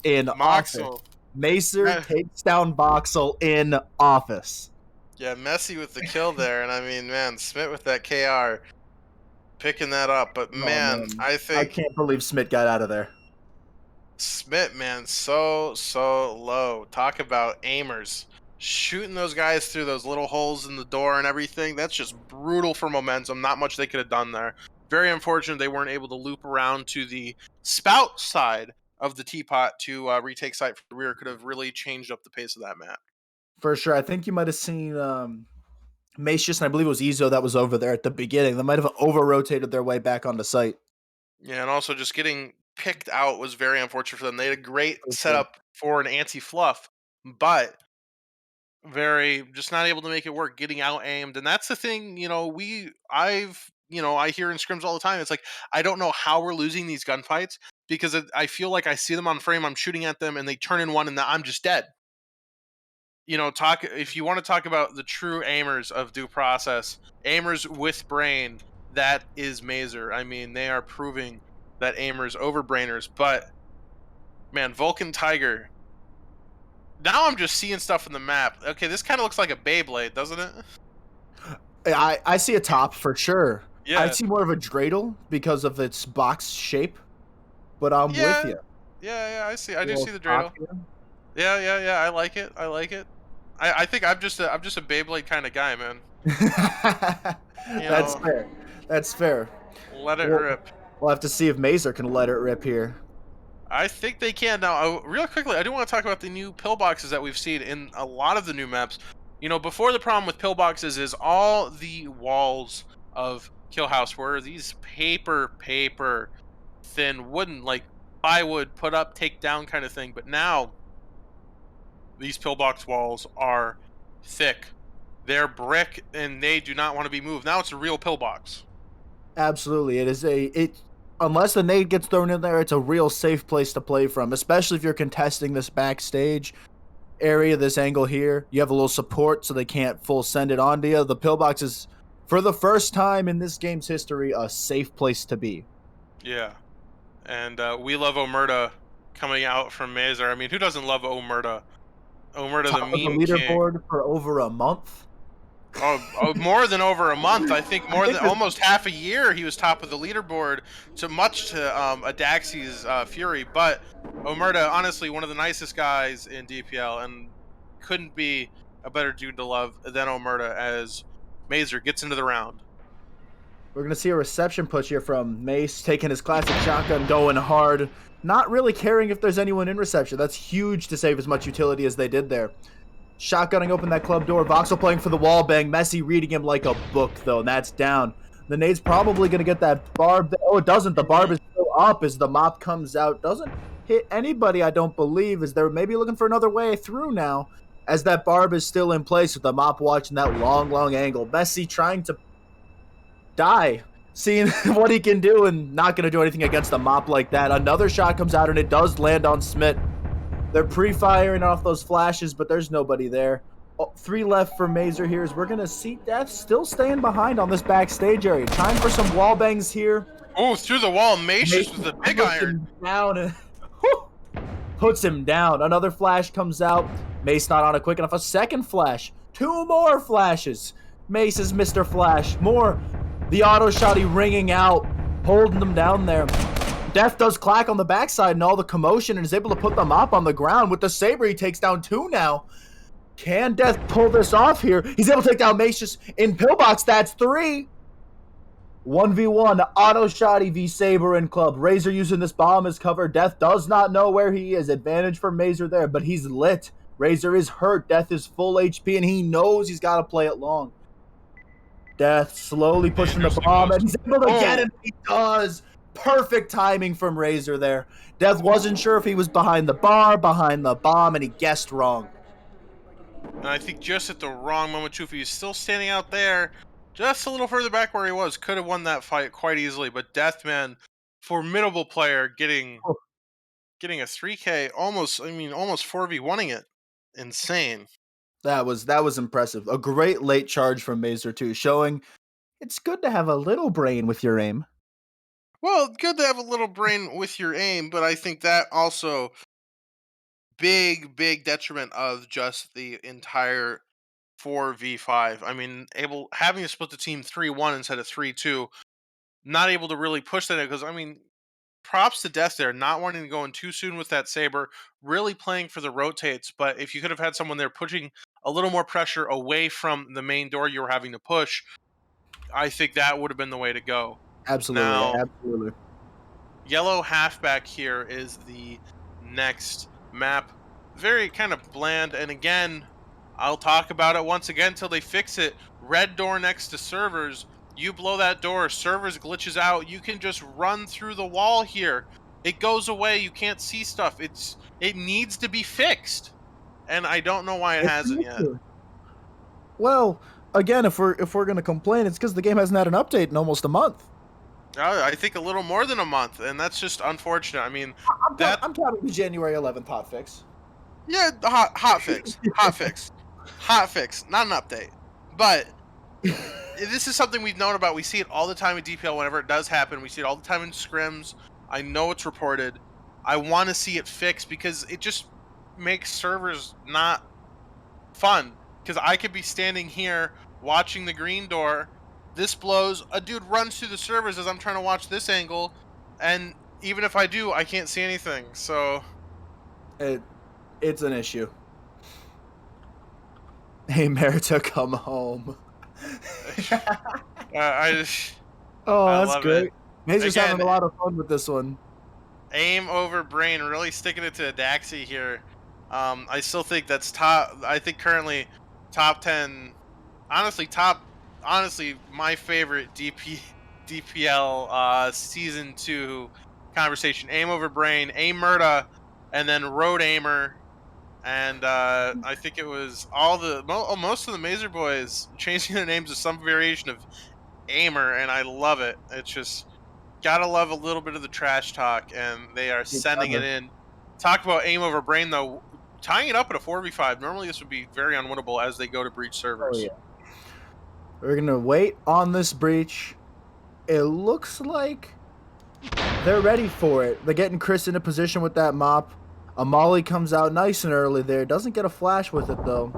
B: in office.
A: Moxel.
B: Macer
A: Eh,
B: takes down Voxel in office.
A: Yeah, messy with the kill there, and I mean, man, Smith with that KR picking that up. But
B: Oh
A: man,
B: man,
A: I
B: I
A: think
B: can't believe Smith got out of there.
A: Smith, man, so low. Talk about aimers. Shooting those guys through those little holes in the door and everything. That's just brutal for Momentum. Not much they could have done there. Very unfortunate they weren't able to loop around to the spout side of the teapot to retake site for the rear. Could have really changed up the pace of that map.
B: For sure. I think you might have seen Macius, and I believe it was Ezo that was over there at the beginning. They might have over rotated their way back onto site.
A: Yeah, and also just getting picked out was very unfortunate for them. They had a great
B: For sure.
A: setup for an anti-fluff, but very just not able to make it work, getting out aimed. And that's the thing, I hear in scrims all the time. It's like I don't know how we're losing these gunfights because I feel like I see them on frame, I'm shooting at them and they turn in one and I'm just dead. Talk if you want to talk about the true aimers of due process, aimers with brain, that is Mazer. I mean, they are proving that aimers over brainers, but man, Vulcan Tiger. Now I'm just seeing stuff in the map. Okay, this kind of looks like a Beyblade, doesn't it?
B: I see a top for sure. I
A: Yeah,
B: see more of a dreidel because of its box shape, but I'm with
A: yeah,
B: you.
A: yeah. I see. I
B: A
A: do
B: little
A: see the
B: top
A: dreidel.
B: here.
A: Yeah. I like it. I like it. I think I'm just a Beyblade kind of guy, man. You
B: That's
A: know,
B: fair. That's fair.
A: let it
B: We'll,
A: rip.
B: we'll have to see if Mazer can let it rip here.
A: I think they can now. Real quickly, I do want to talk about the new pillboxes that we've seen in a lot of the new maps. Before the problem with pillboxes is all the walls of Kill House were these paper thin wooden, like plywood, put up, take down kind of thing. But now these pillbox walls are thick. They're brick and they do not want to be moved. Now it's a real pillbox.
B: Absolutely. Unless the nade gets thrown in there, it's a real safe place to play from, especially if you're contesting this backstage area, this angle here. You have a little support so they can't full send it onto you. The pillbox is, for the first time in this game's history, a safe place to be.
A: Yeah. And we love Omerta coming out from Mazer. I mean, who doesn't love Omerta? Omerta, the
B: Top of the
A: meme king.
B: leaderboard for over a month.
A: Oh, more than over a month. I think
B: I
A: more
B: think
A: than almost half a year he was top of the leaderboard, to much to Adaxi's fury. But Omerta, honestly, one of the nicest guys in DPL, and couldn't be a better dude to love than Omerta as Mazer gets into the round.
B: we're going to see a reception push here from Mace, taking his classic shotgun, going hard, not really caring if there's anyone in reception. That's huge to save as much utility as they did there. Shotgunning open that club door. Voxel playing for the wall bang. Messi reading him like a book, though, and that's down. The nade's probably going to get that barb. Oh, it doesn't. The barb
A: Mhm.
B: is still up as the mop comes out. Doesn't hit anybody, I don't believe, as they're maybe looking for another way through now. as that barb is still in place with the mop watching that long angle. Messi trying to die, seeing what he can do and not going to do anything against a mop like that. Another shot comes out and it does land on Smith. They're pre-firing off those flashes, but there's nobody there. 3 left for Mazer here as we're going to see Death still staying behind on this backstage area. Time for some wall bangs here.
A: Oh, through the wall, Macius with the big iron.
B: Down and puts him down. Another flash comes out. Mace not on it quick enough. A second flash. 2 more flashes. Mace is Mr. Flash. More. The auto shotty ringing out, holding them down there. Death does clack on the backside and all the commotion and is able to put the mop on the ground. With the Saber, he takes down 2 now. Can Death pull this off here? He's able to take down Macius in pillbox. That's 3. 1v1, auto shotty v Saber and Club. Razor using this bomb as cover. Death does not know where he is. Advantage for Mazer there, but he's lit. Razor is hurt. Death is full HP, and he knows he's got to play it long. Death slowly pushing the bomb, and he's able to get it. He does. Perfect timing from Razor there. Death wasn't sure if he was behind the bar, behind the bomb, and he guessed wrong.
A: And I think just at the wrong moment, too. If he was still standing out there, just a little further back where he was, could have won that fight quite easily. But Deathman, formidable player, getting a 3K, almost 4v1ing it. Insane.
B: That was impressive. A great late charge from Mazer too, showing it's good to have a little brain with your aim.
A: Well, good to have a little brain with your aim, but I think that also big detriment of just the entire 4v5. I mean, having to split the team 3-1 instead of 3-2, not able to really push that because I mean, props to Death there, not wanting to go in too soon with that Saber, really playing for the rotates. But if you could have had someone there pushing a little more pressure away from the main door you were having to push, I think that would have been the way to go.
B: Absolutely,
A: Now,
B: absolutely.
A: yellow halfback here is the next map. Very kind of bland, and again, I'll talk about it once again till they fix it. Red door next to servers. You blow that door, servers glitches out. You can just run through the wall here. It goes away. You can't see stuff. It needs to be fixed, and I don't know why it hasn't yet.
B: Well, again, if we're gonna complain, it's because the game hasn't had an update in almost a month.
A: I think a little more than a month, and that's just unfortunate. I mean,
B: I'm counting the January 11th hotfix.
A: Yeah, the hot fix, hot fix, not an update. But this is something we've known about. We see it all the time in DPL whenever it does happen. We see it all the time in scrims. I know it's reported. I want to see it fixed because it just makes servers not fun. Because I could be standing here watching the green door. This blows. A dude runs through the servers as I'm trying to watch this angle. And even if I do, I can't see anything. So
B: it's an issue. Hey, Merita, come home.
A: That's
B: great. Mazer's having a lot of fun with this one.
A: Aim over brain, really sticking it to Daxi here. I still think that's top. I think currently top 10. Honestly, my favorite DPL season 2 conversation. Aim over brain, Aim Murda, and then Road Aimer. And I think it was most of the Mazer boys changing their names to some variation of Aimer, and I love it. It's just gotta love a little bit of the trash talk, and they are sending it in. Talk about aim over brain though, tying it up at a 4v5. Normally this would be very unwinnable as they go to breach servers.
B: Oh, yeah. We're gonna wait on this breach. It looks like they're ready for it. They're getting Chris in a position with that mop. Amali comes out nice and early there. Doesn't get a flash with it, though.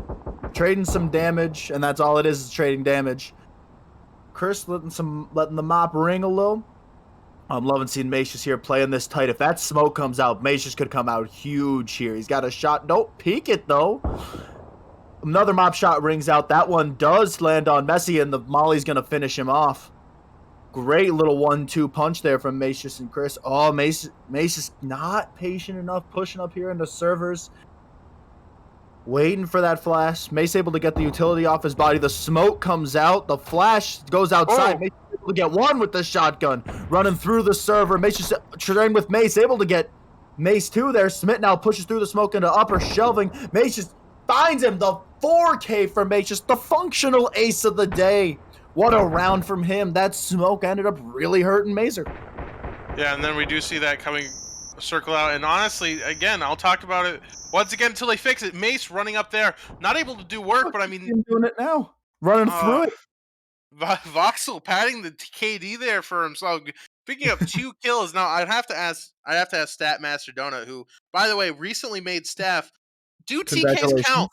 B: Trading some damage, and that's all it is trading damage. Chris letting the mop ring a little. I'm loving seeing Macius here playing this tight. If that smoke comes out, Macius could come out huge here. He's got a shot. Don't peek it, though. Another mop shot rings out. That one does land on Messi, and the Molly's going to finish him off. Great little 1-2 punch there from Macius and Chris. Oh, Macius not patient enough, pushing up here into servers. Waiting for that flash. Mace able to get the utility off his body. The smoke comes out. The flash goes outside. Mace able to get one with the shotgun. Running through the server. Mace just trained with Mace. Able to get Mace 2 there. Smith now pushes through the smoke into upper shelving. Mace just finds him. The 4K from H, just the functional ace of the day. What a round from him. That smoke ended up really hurting Mazer.
A: Yeah, and then we do see that coming circle out. And honestly, again, I'll talk about it once again until they fix it. Mace running up there, not able to do work,
B: Look,
A: but I
B: you see
A: mean,
B: him doing it now. Running
A: uh,
B: through it.
A: Voxel patting the KD there for himself. Picking up 2 kills. Now I have to ask Stat Master Donut, who, by the way, recently made staff. Do TKs
B: Congratulations.
A: count?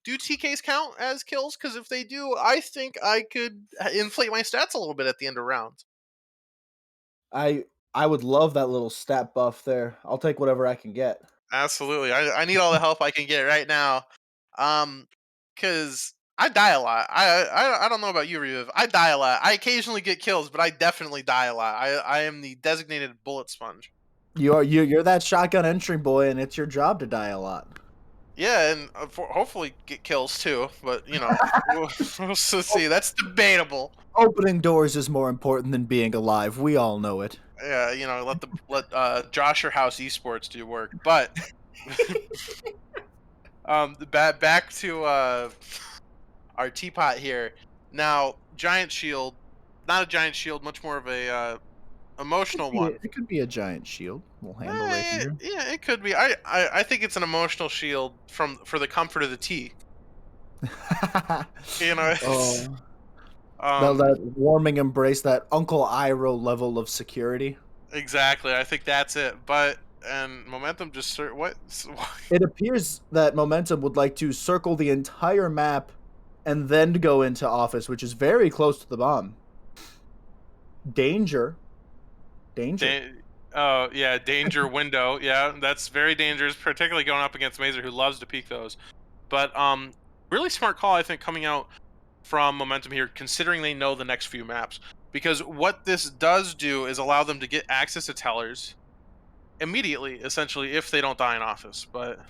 A: Do TKs count as kills? Because if they do, I think I could inflate my stats a little bit at the end of rounds.
B: I I would love that little stat buff there. I'll take whatever I can get.
A: Absolutely. I need all the help I can get right now. Cause I die a lot. I don't know about you, Reviv. I die a lot. I occasionally get kills, but I definitely die a lot. I am the designated bullet sponge.
B: You're that shotgun entry boy, and it's your job to die a lot.
A: Yeah, and hopefully get kills too. But we'll see. That's debatable.
B: Opening doors is more important than being alive. We all know it.
A: Yeah, let Josh or House Esports do work. But back to our teapot here. Now, giant shield, not a giant shield, much more of a emotional one.
B: It could be a giant shield. We'll handle right here.
A: Yeah, it could be. I think it's an emotional shield for the comfort of the tea. It's
B: Oh,
A: um
B: that warming embrace, that Uncle Iroh level of security.
A: exactly. I think that's it. But and momentum what?
B: It appears that Momentum would like to circle the entire map and then go into office, which is very close to the bomb. Danger. Danger.
A: Da- oh yeah, danger window. Yeah, that's very dangerous, particularly going up against Mazer, who loves to peek those. But really smart call, I think, coming out from Momentum here, considering they know the next few maps. Because what this does do is allow them to get access to tellers immediately, essentially, if they don't die in office. But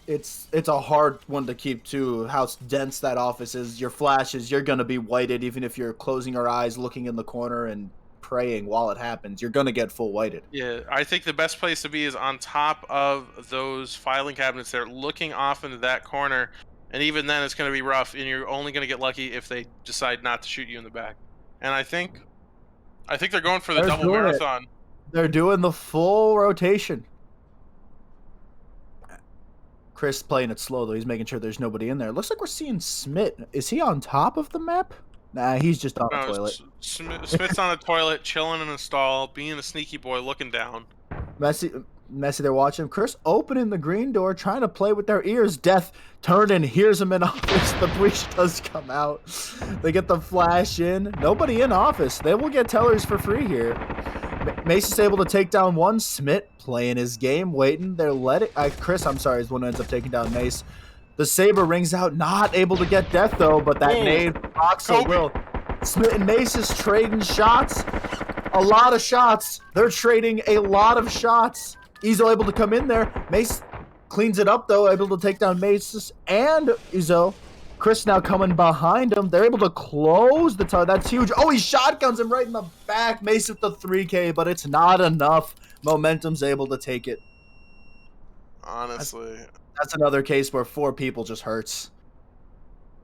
B: It's a hard one to keep too. How dense that office is. Your flashes, you're gonna be whited even if you're closing your eyes, looking in the corner, and praying while it happens. You're gonna get full whited.
A: yeah, I think the best place to be is on top of those filing cabinets there, looking off into that corner. And even then, it's going to be rough, and you're only going to get lucky if they decide not to shoot you in the back. And I think they're going for the
B: They're
A: double
B: doing it.
A: marathon.
B: They're doing the full rotation. Chris playing it slow though. He's making sure there's nobody in there. Looks like we're seeing Smith. Is he on top of the map? Nah, he's just on a
A: No,
B: toilet.
A: Smith's on a toilet, chilling in a stall, being a sneaky boy, looking down.
B: Messi, they're watching. Chris opening the green door, trying to play with their ears. Death turned and hears him in office. The breach does come out. They get the flash in. Nobody in office. They will get tellers for free here. Mace is able to take down one. Smith playing his game, waiting. They're letting. Chris, I'm sorry, is one who ends up taking down Mace. The saber rings out, not able to get Death though, but that nade Voxel will. Smith and Mace is trading shots. A lot of shots. They're trading a lot of shots. Izo able to come in there. Mace cleans it up though, able to take down Mace and Izo. Chris now coming behind him. They're able to close the tower. That's huge. Oh, he shotguns him right in the back. Mace with the 3K, but it's not enough. Momentum's able to take it.
A: Honestly,
B: That's another case where 4 people just hurts.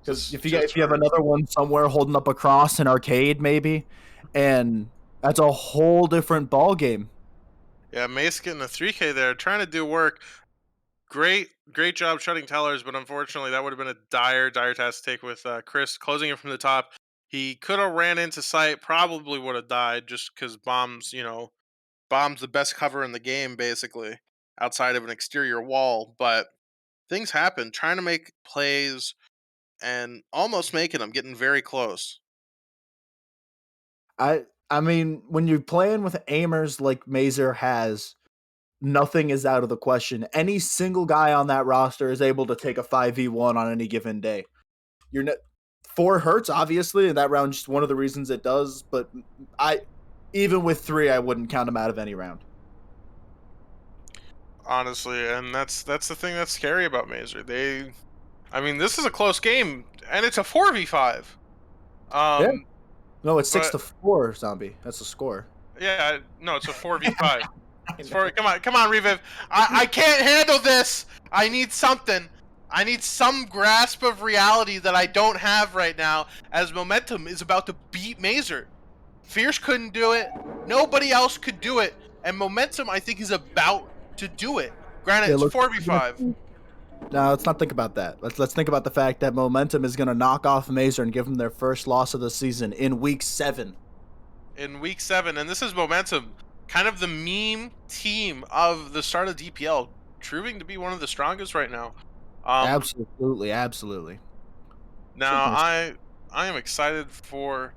B: Because if you have
A: hurts.
B: another one somewhere holding up a cross in arcade, maybe, and that's a whole different ball game.
A: Yeah, Mace getting a 3K there, trying to do work. Great job shutting tellers, but unfortunately that would have been a dire task to take with Chris closing it from the top. He could have ran into sight, probably would have died just because bombs the best cover in the game, basically, outside of an exterior wall. But things happen. Trying to make plays and almost making them, getting very close.
B: I mean, when you're playing with aimers like Mazer has, nothing is out of the question. Any single guy on that roster is able to take a 5v1 on any given day. You're not 4 hurts, obviously, and that round just one of the reasons it does, but I even with 3, I wouldn't count him out of any round.
A: Honestly, and that's the thing that's scary about Mazer. I mean, this is a close game, and it's a 4v5.
B: Yeah.
A: Um,
B: No, it's 6
A: but
B: to 4, Zombie. That's the score.
A: yeah, no, it's a 4v5.
B: I
A: It's
B: know.
A: come on, Reviv. I can't handle this. I need something. I need some grasp of reality that I don't have right now, as Momentum is about to beat Mazer. Fierce couldn't do it. Nobody else could do it. And Momentum, I think, is about to do it. Granted,
B: It
A: it's
B: looks like we're gonna
A: 4v5
B: see. No, let's not think about that. Let's think about the fact that Momentum is gonna knock off Mazer and give them their first loss of the season in week 7.
A: in week 7. And this is Momentum, kind of the meme team of the start of DPL, proving to be one of the strongest right now. Um,
B: Absolutely, absolutely.
A: now,
B: Speaking of,
A: I am excited for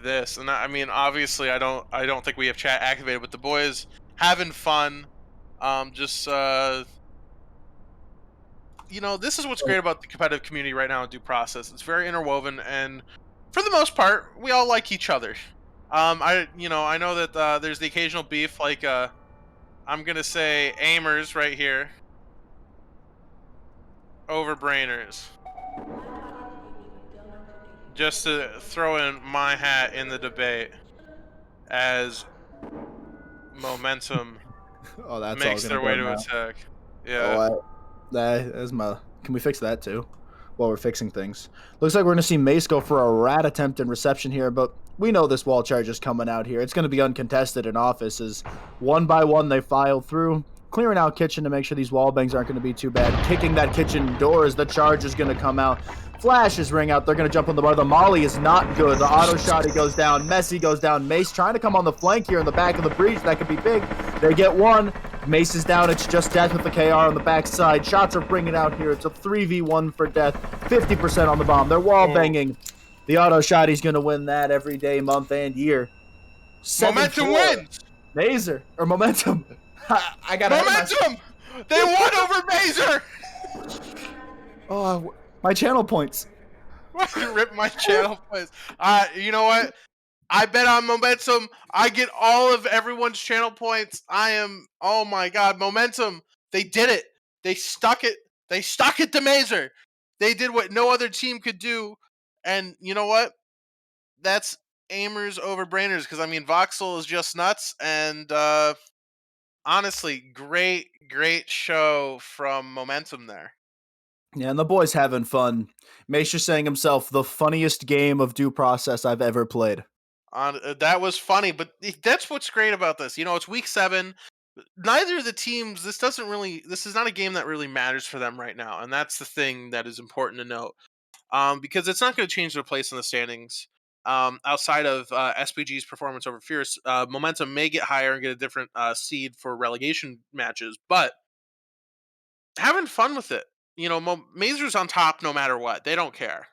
A: this, and I mean, obviously, I don't think we have chat activated, but the boys having fun. Just this is what's great about the competitive community right now in Due Process. It's very interwoven, and for the most part, we all like each other. I know that there's the occasional beef, like I'm gonna say aimers right here over brainers, just to throw in my hat in the debate as Momentum
B: oh, that's all
A: makes
B: gonna
A: their
B: go
A: way to
B: now.
A: attack.
B: Oh,
A: Yeah.
B: that's my. Can we fix that too? While we're fixing things, looks like we're gonna see Mace go for a rat attempt in reception here, but we know this wall charge is coming out here. It's gonna be uncontested in office as one by one they file through, clearing out kitchen to make sure these wall bangs aren't gonna be too bad. Kicking that kitchen door as the charge is gonna come out. Flashes ring out. They're gonna jump on the bar. The molly is not good. The auto shotty goes down. Messi goes down. Mace trying to come on the flank here in the back of the breach. That could be big. They get one. Mace is down. It's just Death with the KR on the backside. Shots are bringing out here. It's a 3v1 for Death. 50% on the bomb. They're wall
A: Oh,
B: banging. The auto shotty's going to win that every day, month, and year.
A: Momentum
B: 7-4.
A: wins.
B: Mazer. Or Momentum. I got ahead of myself.
A: Momentum. They won over Mazer.
B: Oh, my channel points.
A: Rip my channel, please. You know what? I bet on Momentum. I get all of everyone's channel points. I am. Oh my God, Momentum. They did it. They stuck it. They stuck it to Mazer. They did what no other team could do. And you know what? That's aimers over brainers, because I mean Voxel is just nuts. And honestly, great show from Momentum there.
B: Yeah, and the boy's having fun. Mace saying himself, the funniest game of due process I've ever played.
A: On That was funny, but that's what's great about this. It's week 7. Neither of the teams. This is not a game that really matters for them right now, and that's the thing that is important to note. Because it's not going to change their place in the standings. Outside of SPG's performance over Fierce, Momentum may get higher and get a different seed for relegation matches, but having fun with it. Mazer's on top no matter what. They don't care.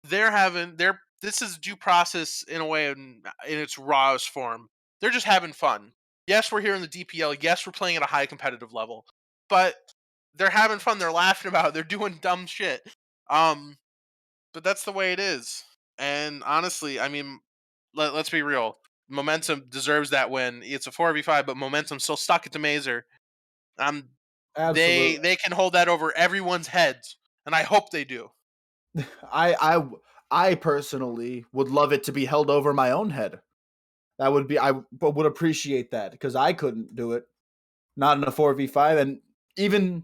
A: This is due process in a way, in its rawest form. They're just having fun. Yes, we're here in the DPL. Yes, we're playing at a high competitive level, but they're having fun. They're laughing about it. They're doing dumb shit. Um, but that's the way it is. And honestly, I mean, let's be real. Momentum deserves that win. It's a 4v5, but Momentum still stuck it to Mazer. Um, they
B: Absolutely.
A: they can hold that over everyone's heads, and I hope they do.
B: I I I personally would love it to be held over my own head. That would be would appreciate that because I couldn't do it. Not in a 4v5 and even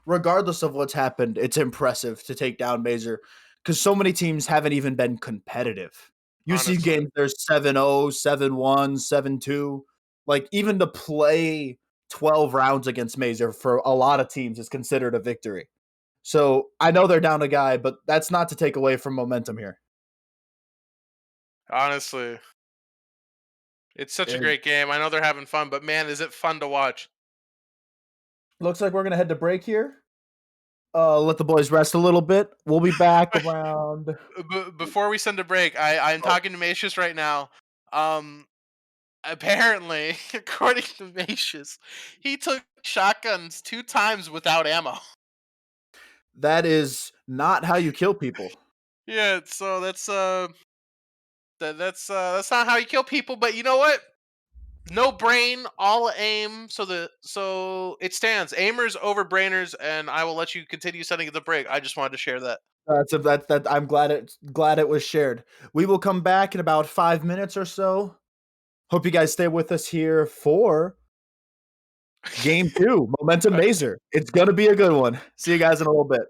B: regardless of what's happened, it's impressive to take down Mazer cuz so many teams haven't even been competitive. You see
A: Honestly,
B: games there's 7-0, 7-1, 7-2. Like even to play 12 rounds against Mazer for a lot of teams is considered a victory. So I know they're down a guy, but that's not to take away from momentum here.
A: honestly, it's such a
B: It
A: great game. I know they're having fun, but man, is it fun to watch.
B: looks like we're gonna head to break here. Let the boys rest a little bit. We'll be back around.
A: Before we send a break, I'm
B: Oh,
A: talking to Macius right now. Um, Apparently, according to Macius, he took shotguns 2 times without ammo.
B: that is not how you kill people.
A: Yeah, so that's not how you kill people. But you know what? No brain, all aim. So it stands. Aimers over brainers, and I will let you continue setting the break. I just wanted to share that.
B: That I'm glad it was shared. We will come back in about 5 minutes or so. Hope you guys stay with us here for game 2, Momentum Mazer. It's gonna be a good one. See you guys in a little bit.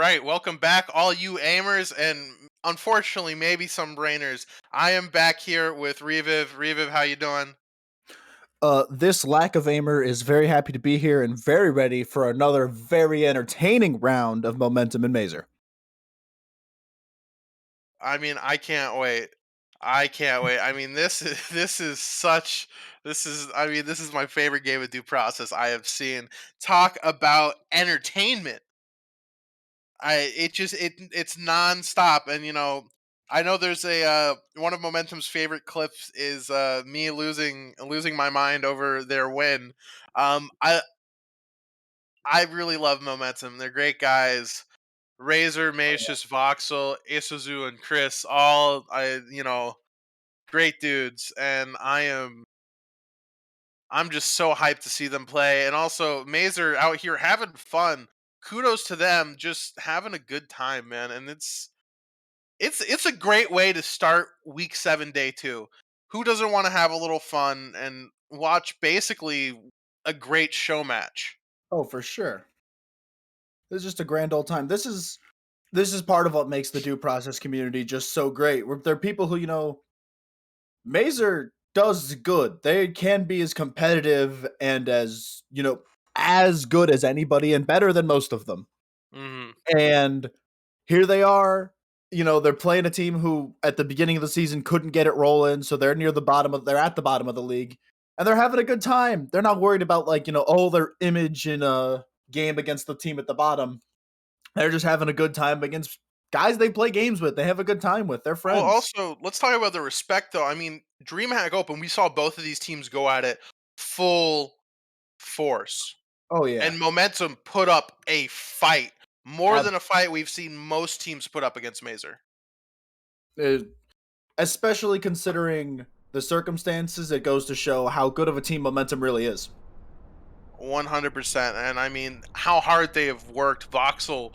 A: right, welcome back, all you aimers, and unfortunately, maybe some brainers. I am back here with Reviv. Reviv, how you doing?
B: This lack of aimer is very happy to be here and very ready for another very entertaining round of Momentum and Mazer.
A: I mean, I can't wait. I can't wait. I mean, this is this is such this is I mean, this is my favorite game of due process I have seen. Talk about entertainment. It's nonstop, and I know there's a one of Momentum's favorite clips is me losing my mind over their win. Um, I I really love Momentum. They're great guys. Razor, Macius, Voxel, Isuzu, and Chris, all great dudes, and I'm just so hyped to see them play. And also Mazer out here having fun. Kudos to them, just having a good time, man. And it's a great way to start week 7 day 2. Who doesn't want to have a little fun and watch basically a great show match?
B: Oh, for sure. This is just a grand old time. This is part of what makes the due process community just so great. There are people who, Mazer does good. They can be as competitive and as good as anybody and better than most of them.
A: Mhm.
B: And here they are. They're playing a team who at the beginning of the season couldn't get it rolling, so they're at the bottom of the league, and they're having a good time. They're not worried about their image in a game against the team at the bottom. They're just having a good time against guys they play games with. They have a good time with. They're
A: Well,
B: friends.
A: also, let's talk about the respect though. I mean, DreamHack Open, we saw both of these teams go at it full force.
B: Oh yeah.
A: And Momentum put up a fight. More
B: Ab-
A: than a fight we've seen most teams put up against Mazer.
B: uh, Especially considering the circumstances, it goes to show how good of a team Momentum really is.
A: 100%. And I mean, how hard they have worked. Voxel,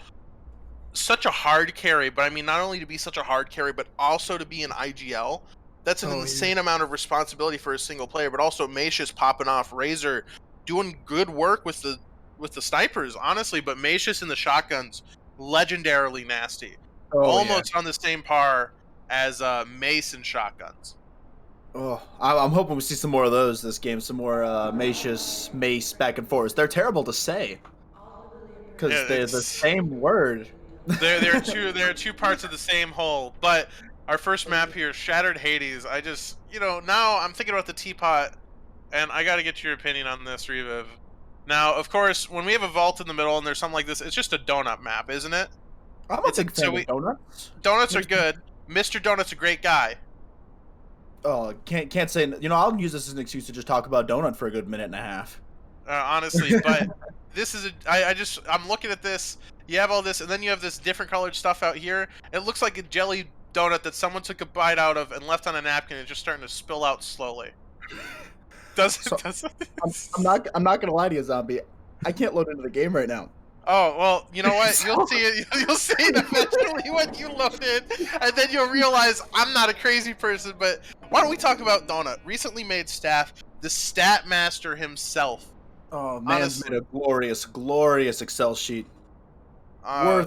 A: such a hard carry, but I mean, not only to be such a hard carry, but also to be an IGL. That's an
B: Oh yeah.
A: insane amount of responsibility for a single player. But also, Macius popping off, Razor doing good work with the snipers, honestly. But Macius and the shotguns, legendarily nasty,
B: Oh yeah.
A: almost on the same par as Mace and shotguns.
B: Oh, I'm hoping we see some more of those this game. Some more Mace back and forth. They're terrible to say because
A: Yeah,
B: they're the
A: it's
B: same word.
A: they're two parts of the same whole. But our first map here, Shattered Hades. I just now I'm thinking about the teapot, and I got to get your opinion on this, Reviv. Now, of course, when we have a vault in the middle and there's something like this, it's just a donut map, isn't it?
B: I'm a
A: It's a,
B: big
A: so
B: fan
A: we
B: of donuts.
A: donuts are
B: Mr.
A: good. Mr. Donut's a great guy,
B: Oh, can't say. I'll use this as an excuse to just talk about donut for a good minute and a half.
A: honestly. But this is I'm looking at this. You have all this, and then you have this different colored stuff out here. It looks like a jelly donut that someone took a bite out of and left on a napkin and just starting to spill out slowly. Does it?
B: So
A: Does it?
B: I'm not gonna lie to you, zombie. I can't load into the game right now.
A: Oh well, you know what? You'll
B: So-
A: see it. You'll see it eventually when you load in, and then you'll realize I'm not a crazy person. But why don't we talk about Donut? Recently made staff, the stat master himself.
B: Oh, man's
A: Honestly,
B: made a glorious Excel sheet.
A: uh,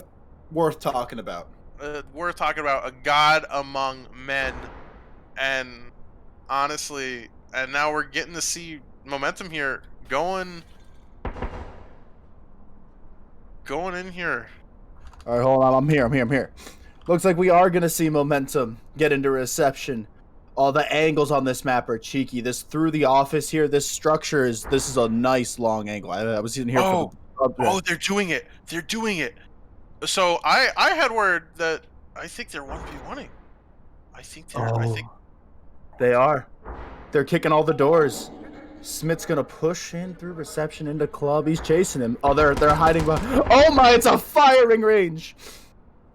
B: Worth talking about.
A: we're talking about a god among men, and honestly, and now we're getting to see momentum here going in here.
B: All right, hold on. I'm here. Looks like we are gonna see momentum get into reception. All the angles on this map are cheeky. This through the office here, this is a nice long angle. I was in here for
A: Oh,
B: the
A: oh, they're doing it. They're doing it. So I had word that I think they're 1v1ing. I think
B: Oh, they are. They're kicking all the doors. Smith's gonna push in through reception into club. He's chasing him. Oh, they're hiding behind. Oh my! It's a firing range.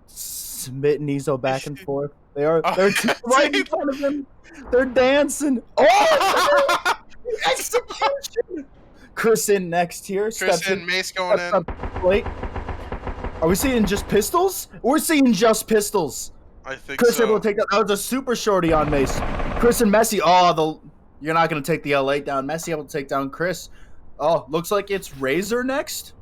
B: Smith and Ezo back and forth. They're right in front of him. They're dancing. Oh, execution! Chris in next here.
A: Chris and Mace going
B: Steps
A: in.
B: up to the plate. Are we seeing just pistols? We're seeing just pistols.
A: I think
B: Chris able
A: so.
B: to take that. That was a super shorty on Mace. Chris and Messi. Oh, you're not going to take the L8 down. Messi able to take down Chris. Oh, looks like it's Razor next.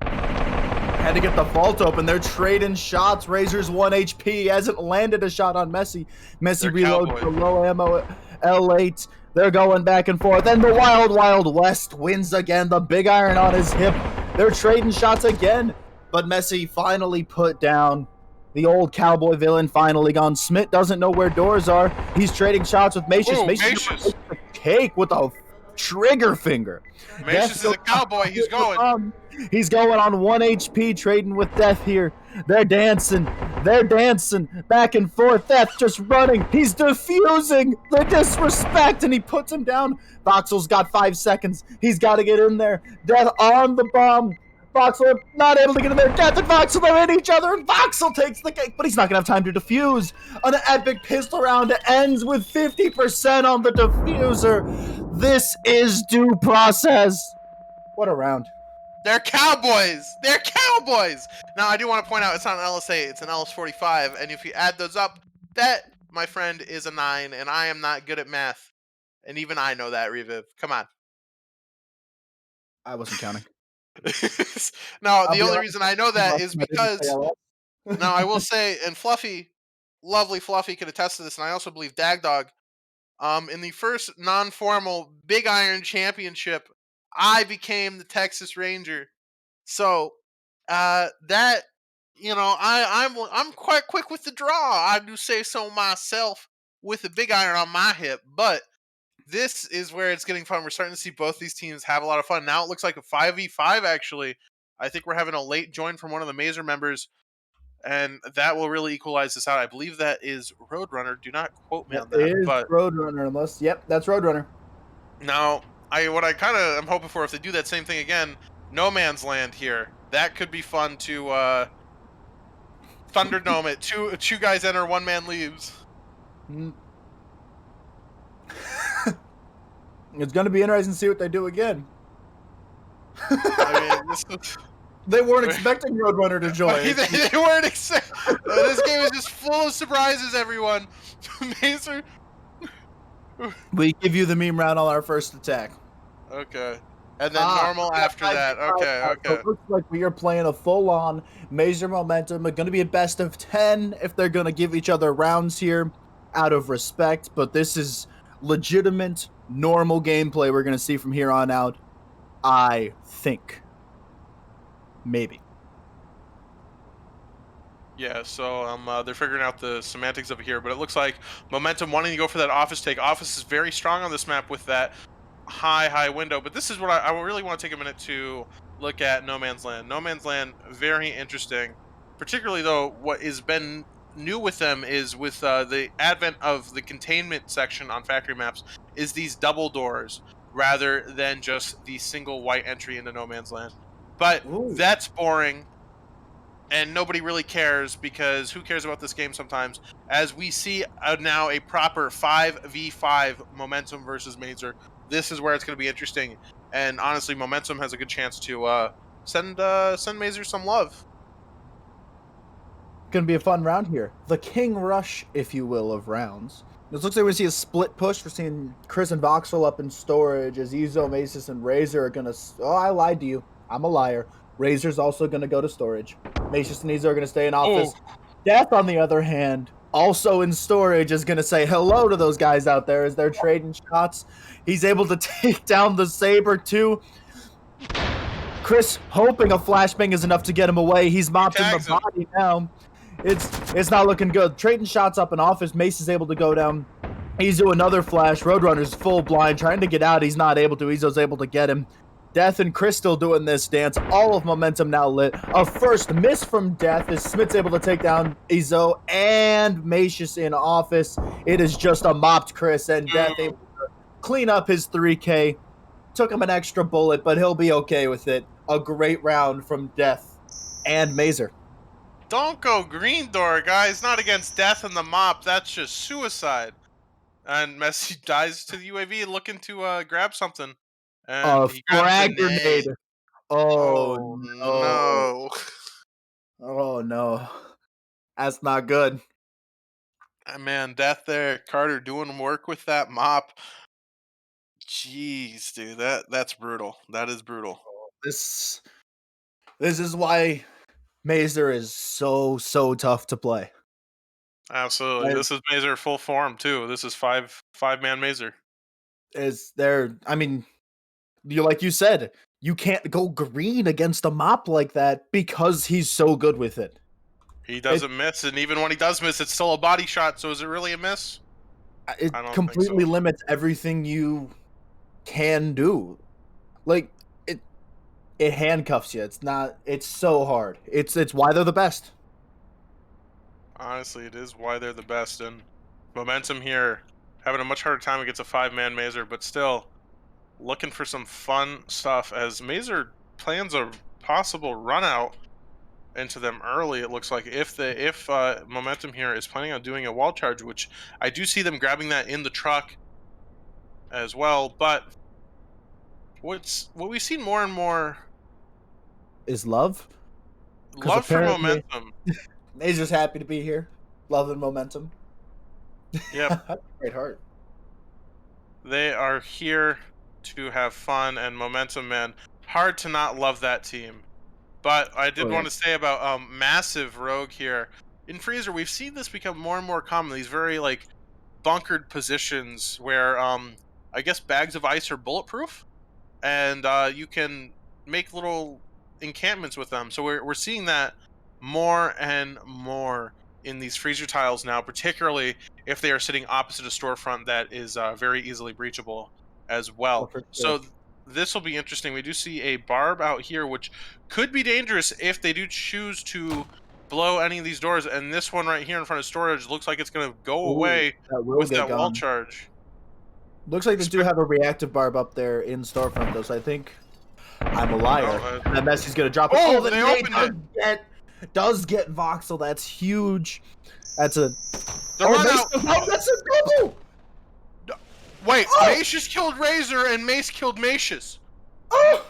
B: Had to get the vault open. They're trading shots. Razor's 1 HP. He hasn't landed a shot on Messi. Messi
A: They're
B: reloads
A: cowboys.
B: the low ammo L8. They're going back and forth. And the Wild Wild West wins again. The big iron on his hip. They're trading shots again. But Messi finally put down. The old cowboy villain finally gone. Smith doesn't know where doors are. He's trading shots with Macius.
A: Ooh,
B: Macius
A: Macius.
B: a cake with a trigger finger.
A: Macius
B: Death
A: is
B: goes
A: a cowboy. He's going.
B: He's going on 1 HP, trading with Death here. They're dancing. They're dancing back and forth. Death just running. He's defusing the disrespect, and he puts him down. Voxel's got 5 seconds. He's got to get in there. Death on the bomb. Voxel not able to get in there. Death and Voxel are in each other, and Voxel takes the cake, but he's not going to have time to defuse. An epic pistol round ends with 50% on the diffuser. This is due process. What a round.
A: They're cowboys. They're cowboys. Now, I do want to point out it's not an LS8, it's an LS45, and if you add those up, that, my friend, is a 9, and I am not good at math. And even I know that, Reviv. Come on.
B: I wasn't counting.
A: Now,
B: I'll
A: the
B: be
A: only
B: honest.
A: reason I know that is
B: I didn't say
A: because,
B: LS.
A: now I will say, and Fluffy, lovely Fluffy, could attest to this, and I also believe Dagdog, in the first non-formal Big Iron Championship, I became the Texas Ranger. So, that, I'm quite quick with the draw. I do say so myself, with a big iron on my hip. But this is where it's getting fun. We're starting to see both these teams have a lot of fun. Now it looks like a 5v5 actually. I think we're having a late join from one of the Mazer members, and that will really equalize this out. I believe that is Roadrunner. Do not quote me
B: That
A: on that.
B: is
A: But
B: Roadrunner, unless that's Roadrunner.
A: now, what I kind of am hoping for, if they do that same thing again, No Man's Land here. That could be fun to Thunderdome it. Two guys enter, one man leaves.
B: Mm. It's going to be interesting to see what they do again.
A: I mean, this is,
B: They weren't expecting Roadrunner to join.
A: they weren't this game is just full of surprises, everyone. Mazer.
B: We give you the meme round on our first attack.
A: Okay. And then normal after that. Okay,
B: So
A: okay.
B: it looks like we are playing a full-on Mazer momentum. It's going to be a best of 10 if they're going to give each other rounds here out of respect. But this is legitimate, normal gameplay we're going to see from here on out, I think. Maybe.
A: Yeah, so they're figuring out the semantics of it here, but it looks like Momentum wanting to go for that office take. Office is very strong on this map with that high window, but this is what I really want to take a minute to look at No Man's Land. No Man's Land, very interesting. Particularly, though, what has been new with them is with the advent of the containment section on factory maps is these double doors rather than just the single white entry into No Man's Land. But
B: Ooh.
A: that's boring and nobody really cares because who cares about this game sometimes? As we see now a proper 5v5 Momentum versus Mazer. This is where it's going to be interesting, and honestly, Momentum has a good chance to send Mazer some love.
B: Going to be a fun round here. The King Rush, if you will, of rounds. This looks like we see a split push. We're seeing Chris and Voxel up in storage as Ezo, Macis, and Razor are going to... Oh, I lied to you. I'm a liar. Razor's also going to go to storage. Macis and Ezo are going to stay in office.
A: Oh.
B: Death, on the other hand, also in storage, is going to say hello to those guys out there as they're trading shots. He's able to take down the Saber, too. Chris hoping a flashbang is enough to get him away. He's mopping the body now. It's not looking good. Trading shots up in office. Mace is able to go down. Ezo another flash. Roadrunner's full blind, trying to get out. He's not able to. Ezo's able to get him. Death and Chris still doing this dance. All of Momentum now lit. A first miss from Death as Smith's able to take down Ezo and Macius in office. It is just a mopped Chris, and Death able to clean up his 3K. Took him an extra bullet, but he'll be okay with it. A great round from Death and Mazer.
A: Don't go green door, guys. Not against Death and the mop. That's just suicide. And Messi dies to the UAV looking to grab something. And he grabs the
B: Frag
A: nade.
B: grenade. Oh,
A: Oh,
B: no.
A: no.
B: Oh, no. That's not good.
A: Man, Death there. Carter doing work with that mop. Jeez, dude. That's brutal. That is brutal.
B: This is why Mazer is so tough to play.
A: Absolutely.
B: And
A: This is Mazer full form too. This is five-man Mazer.
B: is there I mean, you like you said, you can't go green against a mop like that because he's so good with it.
A: He
B: It
A: doesn't miss, and even when he does miss, it's still a body shot. So is it really a miss?
B: it
A: I don't think
B: completely
A: so.
B: limits everything you can do. Like it handcuffs you. It's so hard. It's why they're the best.
A: Honestly, it is why they're the best. And momentum here having a much harder time against a five-man Mazer, but still looking for some fun stuff as Mazer plans a possible run out into them early. It looks like if momentum here is planning on doing a wall charge, which I do see them grabbing that in the truck as well. But what we've seen more and more,
B: Is love? Because
A: love for
B: apparently
A: momentum.
B: Mazer's happy to be here. Love and momentum.
A: Yep,
B: That's a great heart.
A: they are here to have fun and momentum, man. Hard to not love that team. But I
B: Oh
A: did
B: yeah.
A: want to say about massive rogue here in freezer. We've seen this become more and more common. These very like bunkered positions where I guess bags of ice are bulletproof, and you can make little encampments with them. So we're seeing that more and more in these freezer tiles now, particularly if they are sitting opposite a storefront that is very easily breachable as
B: Oh,
A: well.
B: for sure.
A: So this will be interesting. We do see a barb out here, which could be dangerous if they do choose to blow any of these doors. And this one right here in front of storage looks like it's going to go
B: Ooh,
A: away
B: that will
A: with
B: get
A: that wall
B: gone.
A: charge.
B: Looks like they do
A: Expect
B: have a reactive barb up there in storefront though, so I think I'm a
A: no.
B: liar. And then Messi's gonna drop it. Oh,
A: Oh,
B: the
A: they
B: nade
A: opened it.
B: does get voxel. That's huge. That's a
A: The
B: oh
A: run
B: Mace
A: out.
B: goes out. That's a double.
A: Wait,
B: Oh,
A: Mace just killed Razor and Mace killed Macius.
B: oh.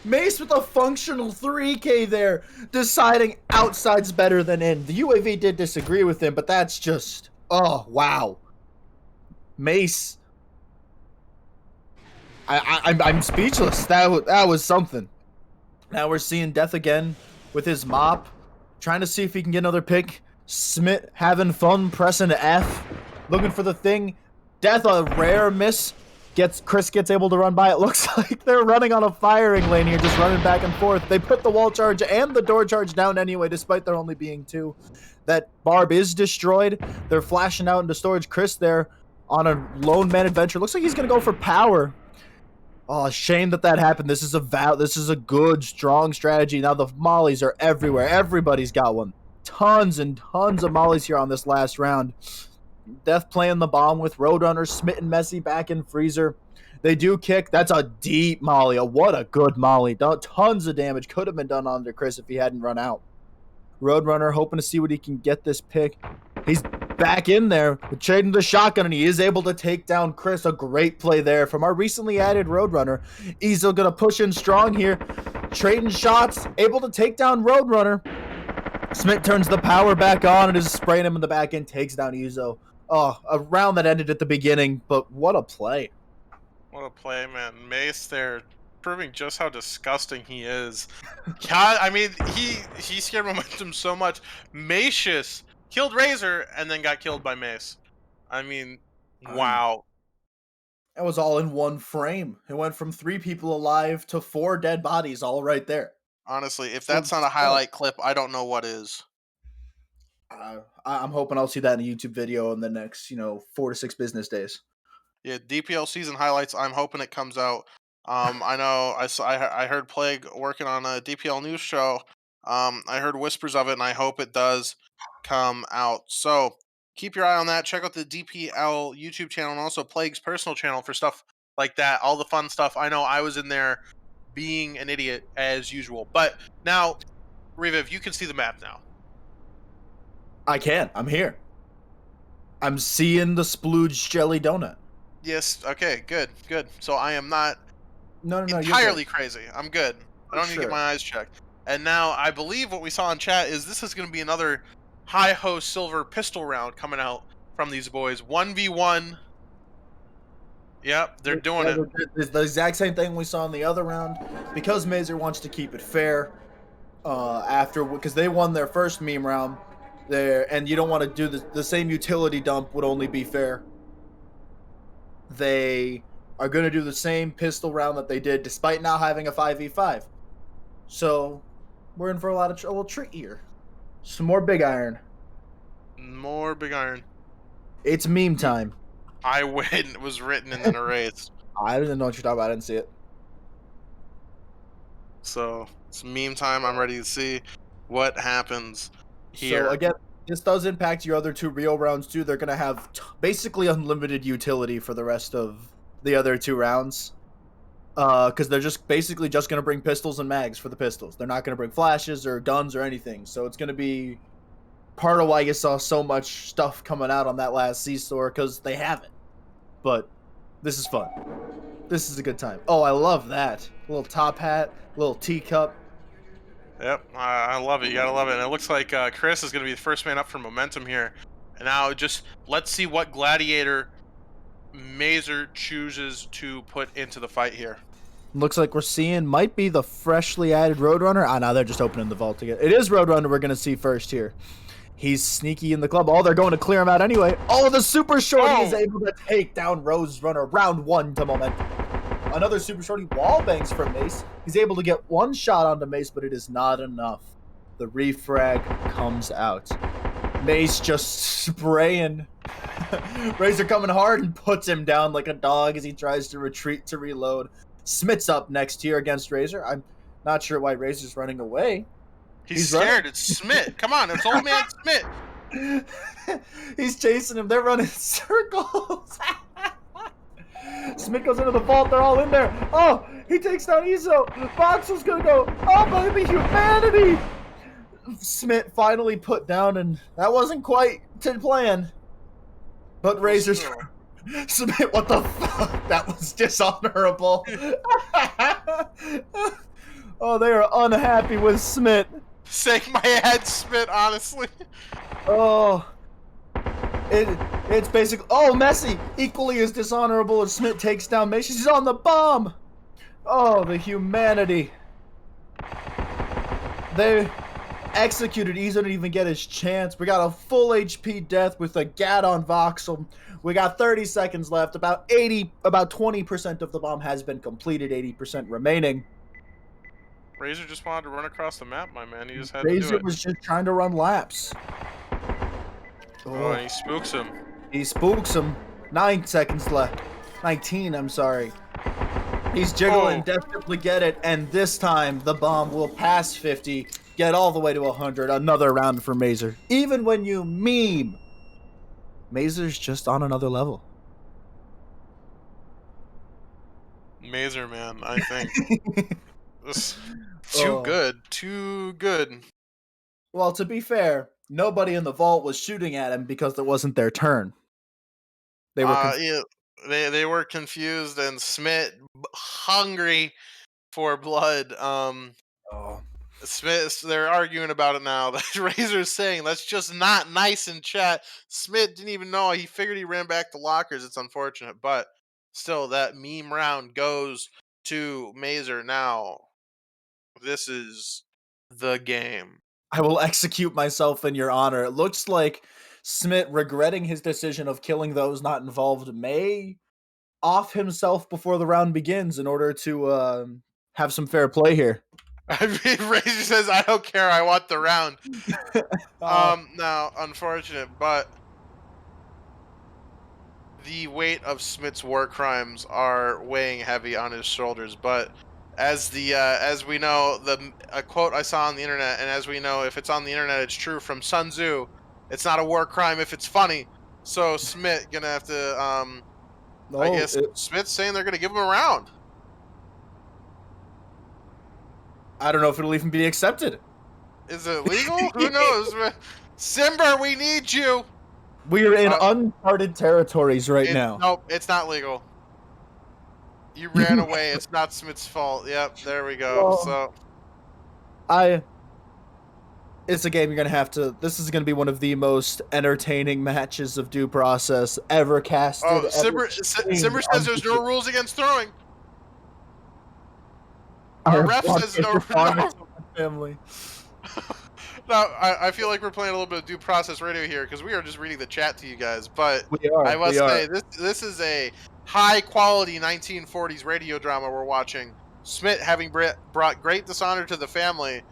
B: Mace with a functional 3K there, deciding outside's better than in. The UAV did disagree with him, but that's just oh wow. Mace, I'm speechless. That was something. Now we're seeing Death again with his mop, trying to see if he can get another pick. Smith having fun, pressing F, looking for the thing. Death, a rare miss. Chris gets able to run by. It looks like they're running on a firing lane here, just running back and forth. They put the wall charge and the door charge down anyway, despite there only being two. That barb is destroyed. They're flashing out into storage. Chris there on a lone man adventure. Looks like he's gonna go for power. Oh, shame that happened. This is a good, strong strategy. Now the mollies are everywhere. Everybody's got one. Tons and tons of mollies here on this last round. Death playing the bomb with Roadrunner, Smitten Messi back in freezer. They do kick. That's a deep molly. What a good molly. Tons of damage. Could have been done under Chris if he hadn't run out. Roadrunner hoping to see what he can get this pick. He's back in there with trading the shotgun, and he is able to take down Chris. A great play there from our recently added Roadrunner. Ezel gonna push in strong here, trading shots, able to take down Roadrunner. Smith turns the power back on and is spraying him in the back end, takes down Ezo. Oh, a round that ended at the beginning, but what a play.
A: What a play, man. Mace there proving just how disgusting he is. God, I mean, he scared momentum so much. Macius killed Razor and then got killed by Mace. I mean,
B: Um,
A: wow.
B: it was all in one frame. It went from 3 people alive to 4 dead bodies, all right there.
A: Honestly, if that's not a
B: Absurd.
A: highlight clip, I don't know what is.
B: I'm hoping I'll see that in a YouTube video in the next, 4 to 6 business days.
A: Yeah, DPL season highlights. I'm hoping it comes out. I know I heard Plague working on a DPL news show. I heard whispers of it, and I hope it does come out. So keep your eye on that. Check out the DPL YouTube channel and also Plague's personal channel for stuff like that. All the fun stuff. I know I was in there being an idiot as usual. But now, Reviv, you can see the map now.
B: I can. I'm here. I'm seeing the splooge jelly donut.
A: Yes. Okay. Good. Good. So I am not
B: No, you're good.
A: entirely crazy. I'm good. I
B: For
A: don't need to get
B: sure.
A: my eyes checked. And now I believe what we saw in chat is this is going to be another high ho silver pistol round coming out from these boys. 1v1. Yep, they're doing
B: Yeah,
A: it.
B: it's the exact same thing we saw in the other round. Because Mazer wants to keep it fair, after because they won their first meme round there, and you don't want to do the same utility dump would only be fair. They are going to do the same pistol round that they did, despite now having a 5v5. So we're in for a little treat here. Some more big iron.
A: More big iron.
B: It's meme time.
A: I win was written and then erased.
B: I didn't know what you're talking about. I didn't see it.
A: So it's meme time. I'm ready to see what happens
B: So
A: here.
B: again, this does impact your other two real rounds too. They're gonna have basically unlimited utility for the rest of the other two rounds. Because they're just basically just gonna bring pistols and mags for the pistols. They're not gonna bring flashes or guns or anything. So it's gonna be part of why you saw so much stuff coming out on that last C store because they have it. But this is fun. This is a good time. Oh, I love that little top hat, little teacup.
A: Yep, I love it. You gotta love it. And it looks like Chris is gonna be the first man up for momentum here. And now just let's see what gladiator Mazer chooses to put into the fight here.
B: Looks like we're seeing might be the freshly added Roadrunner. Ah, no, they're just opening the vault again. It is Roadrunner we're gonna see first here. He's sneaky in the club. Oh, they're going to clear him out anyway. Oh, the super shorty is able to take down Rose Runner. Round one to momentum. Another super shorty wall bangs from Mace. He's able to get one shot onto Mace, but it is not enough. The refrag comes out. Mace just spraying. Razor coming hard and puts him down like a dog as he tries to retreat to reload. Smith's up next here against Razor. I'm not sure why Razor's running away.
A: He's scared.
B: Running.
A: It's Smith. Come on, it's old man Smith.
B: He's chasing him. They're running circles. Smith goes into the vault. They're all in there. Oh, he takes down Izo. Voxel's gonna go. Oh, baby, humanity. Smith finally put down, and that wasn't quite to plan. But Razor's. Smith, what the fuck? That was dishonorable. Oh, they are unhappy with Smith.
A: Shake my head, Smith, honestly.
B: Oh. It's basically... Oh, Messi! Equally as dishonorable as Smith takes down Mace. She's on the bomb! Oh, the humanity. They executed. Izo didn't even get his chance. We got a full HP death with a GAT on Voxel. We got 30 seconds left. About 20% of the bomb has been completed. 80% remaining.
A: Razor just wanted to run across the map, my man. He just had
B: Razor
A: to do it.
B: was just trying to run laps.
A: Oh, and he spooks him.
B: He spooks him. 9 seconds left. 19, I'm sorry. He's jiggling, definitely get it, and this time the bomb will pass 50, get all the way to 100. Another round for Mazer. Even when you meme, Mazer's just on another level.
A: Mazer, man, I think. Too good. Too good.
B: Well, to be fair, nobody in the vault was shooting at him because it wasn't their turn. They were
A: they were confused, and Smith hungry for blood. Smith, they're arguing about it now. Razor's saying that's just not nice in chat. Smith didn't even know. He figured he ran back to lockers. It's unfortunate, but still, that meme round goes to Mazer now. This is the game.
B: I will execute myself in your honor. It looks like Smith, regretting his decision of killing those not involved, may off himself before the round begins in order to have some fair play here.
A: I mean, Razor says, "I don't care. I want the round." Now, unfortunate, but the weight of Smith's war crimes are weighing heavy on his shoulders. But as we know, a quote I saw on the internet, and as we know, if it's on the internet, it's true, from Sun Tzu. It's not a war crime if it's funny. So Smith gonna have to. I guess Smith's saying they're gonna give him a round.
B: I don't know if it'll even be accepted.
A: Is it legal? Who knows? Simber, we need you.
B: We are in uncharted territories now.
A: Nope, it's not legal. You ran away. It's not Smith's fault. Yep, there we go.
B: So, it's a game you're gonna have to. This is gonna be one of the most entertaining matches of Due Process ever casted.
A: Oh, Simber says there's no rules against throwing. Our ref says no.
B: family.
A: Now, I feel like we're playing a little bit of due process radio here because we are just reading the chat to you guys. But
B: We
A: I
B: are. We
A: must
B: are.
A: say, this is a high quality 1940s radio drama we're watching. Smith having brought great dishonor to the family,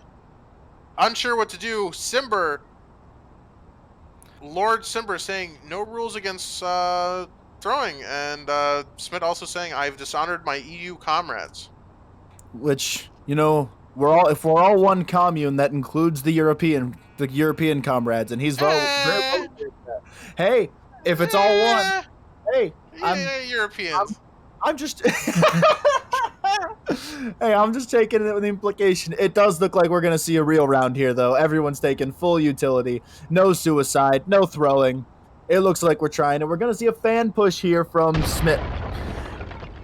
A: unsure what to do. Lord Simber saying no rules against throwing, and Smith also saying I've dishonored my EU comrades.
B: Which, we're all if we're all one commune, that includes the European comrades, and he's very well
A: Eh,
B: aware of that. Hey, if it's all one,
A: eh,
B: hey, I'm
A: yeah,
B: I'm
A: Europeans.
B: I'm just Hey, I'm just taking it with the implication. It does look like we're gonna see a real round here, though. Everyone's taking full utility, no suicide, no throwing. It looks like we're trying, and we're gonna see a fan push here from Smith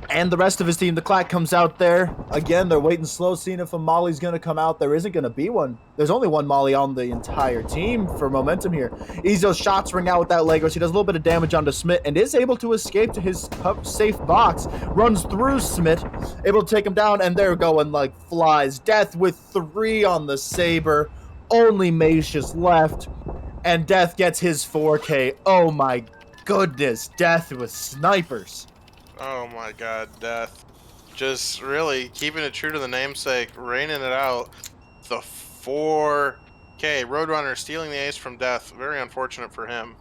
B: and the rest of his team. The Clack comes out there. Again, they're waiting slow, seeing if a Molly's going to come out. There isn't going to be one. There's only one Molly on the entire team for momentum here. Ezo's shots ring out with that Legos. He does a little bit of damage onto Smith and is able to escape to his safe box. Runs through Smith, able to take him down, and they're going like flies. Death with 3 on the Saber. Only Macius left, and Death gets his 4K. Oh my goodness, Death with snipers.
A: Oh my god, death. Just really keeping it true to the namesake, raining it out. The 4K Roadrunner stealing the ace from death. Very unfortunate for him.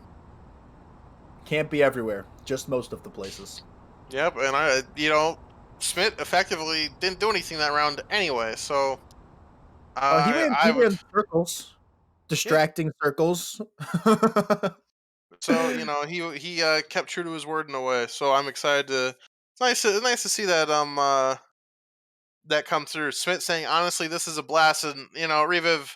B: Can't be everywhere, just most of the places.
A: Yep, and Smith effectively didn't do anything that round anyway, so
B: He
A: I
B: ran
A: I
B: he
A: would
B: ran circles,
A: yeah.
B: distracting circles.
A: So, he kept true to his word in a way. So I'm excited to it's nice to see that that come through. Smith saying, honestly, this is a blast. And, Reviv,